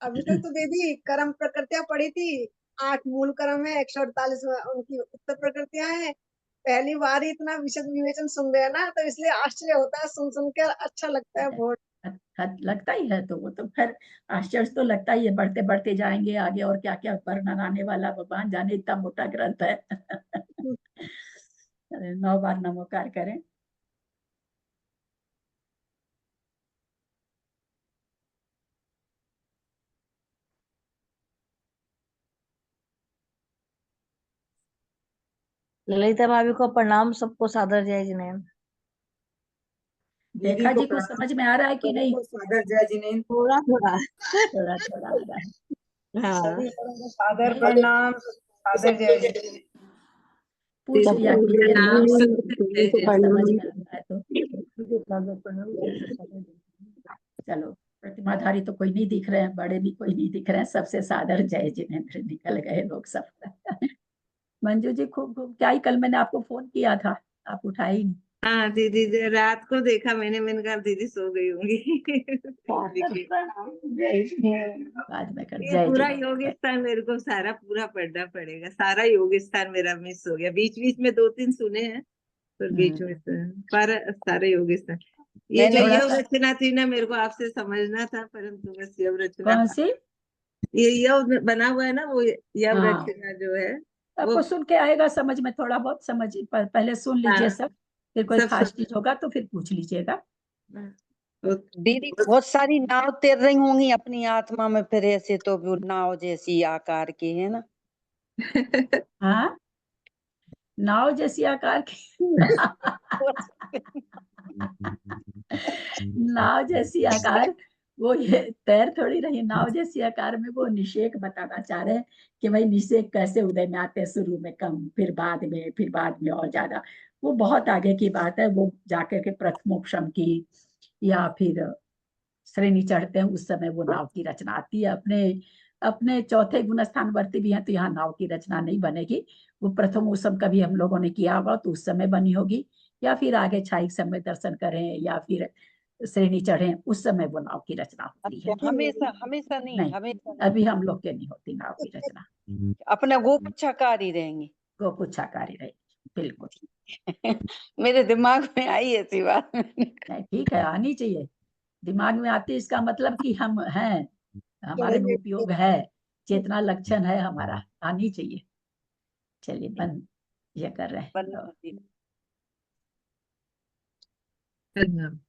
अभी तक तो दीदी कर्म प्रकृतियां पढ़ी थी, 8 मूल कर्म है, 148 उनकी उत्तर प्रकृतियां हैं। पहली बार ही इतना विशद विवेचन सुन रहे हैं ना, तो इसलिए आश्चर्य होता है, सुन सुन के अच्छा लगता है बहुत। लगता ही है, तो वो तो फिर आश्चर्य तो लगता ही है। बढ़ते बढ़ते जाएंगे आगे, और क्या क्या वर्णन आने वाला भगवान जाने, इतना मोटा ग्रंथ है। 9 बार नमोकार करें। ललिता भाभी को प्रणाम, सबको सादर जय जिनेन्द्र। दीदी देखा को जी कुछ प्रणाम, समझ में आ रहा है कि नहीं? सबको सादर जय जिनेन्द्र। थोड़ा थोड़ा। थोड़ा थोड़ा आ रहा है। हाँ, सभी बड़ों को सादर प्रणाम, सादर जय जिनेन्द्र। पूछ सबको लिया कीजिए ना, प्रणाम, कुछ सबको जय कुछ जय। समझ में आता है तो। चलो, प्रतिमाधारी तो कोई नहीं दिख रहे हैं, बड़े भी कोई नहीं दिख रहे हैं, सबसे सादर जय जिनेन्द्र, निकल गए लोग सब। मंजू जी खूब खूब क्या ही, कल मैंने आपको फोन किया था, आप उठाए ही नहीं। हाँ दीदी, रात को देखा मैंने कहा दीदी सो गई होंगी। बाद में कर ये जय पूरा जिनेन्द्र। योग स्थान मेरे को सारा पूरा पढ़ना पड़ेगा, सारा योग स्थान मेरा मिस हो गया, बीच बीच में 2-3 सुने हैं पर बीच में पर सारे योग स्थान। ये जो थोड़ा यव सा रचना थी ना, मेरे को आपसे समझना था, परंतु बस यव रचना, कौन सी? ये यव बना हुआ है ना, वो यव हाँ, रचना जो है आपको वो। सुन के आएगा समझ में, थोड़ा बहुत समझ, पहले सुन लीजिए हाँ, सब, फिर कोई सब खास चीज होगा तो फिर पूछ लीजिएगा। दीदी बहुत सारी नाव तैर रही होंगी अपनी आत्मा में, फिर ऐसे तो वो नाव जैसी आकार के है ना। हाँ, नाव जैसी आकार की। नाव जैसी आकार, वो ये तैर थोड़ी रही नाव जैसी आकार में, वो निषेक बताना चाह रहे हैं कि भाई निषेक कैसे उदय में आते हैं, शुरू में कम, फिर बाद में और ज्यादा, वो बहुत आगे की बात है, वो जाकर के प्रथमोपशम की या फिर श्रेणी चढ़ते हैं उस समय वो नाव की रचना आती है। अपने अपने चौथे गुण स्थान वर्ती भी हैं तो यहाँ नाव की रचना नहीं बनेगी, वो प्रथम उपशम कभी हम लोगों ने किया होगा तो उस समय बनी होगी, या फिर आगे छाई समय दर्शन करें या फिर श्रेणी चढ़े उस समय वो नाव की रचना होती है। हमेशा हमेशा नहीं, नहीं, अभी हम लोग के नहीं होती नाव की रचना, अपने गोपच्छाकार ही रहेंगे। गोपुच्छाकारी रहे, बिल्कुल। मेरे दिमाग में आई ऐसी बात। नहीं, ठीक है, आनी चाहिए, दिमाग में आती है इसका मतलब कि हम हैं, हमारे में उपयोग है, चेतना लक्षण है हमारा, आनी चाहिए। चलिए बंद ये कर रहे हैं। बंद। धन्यवाद।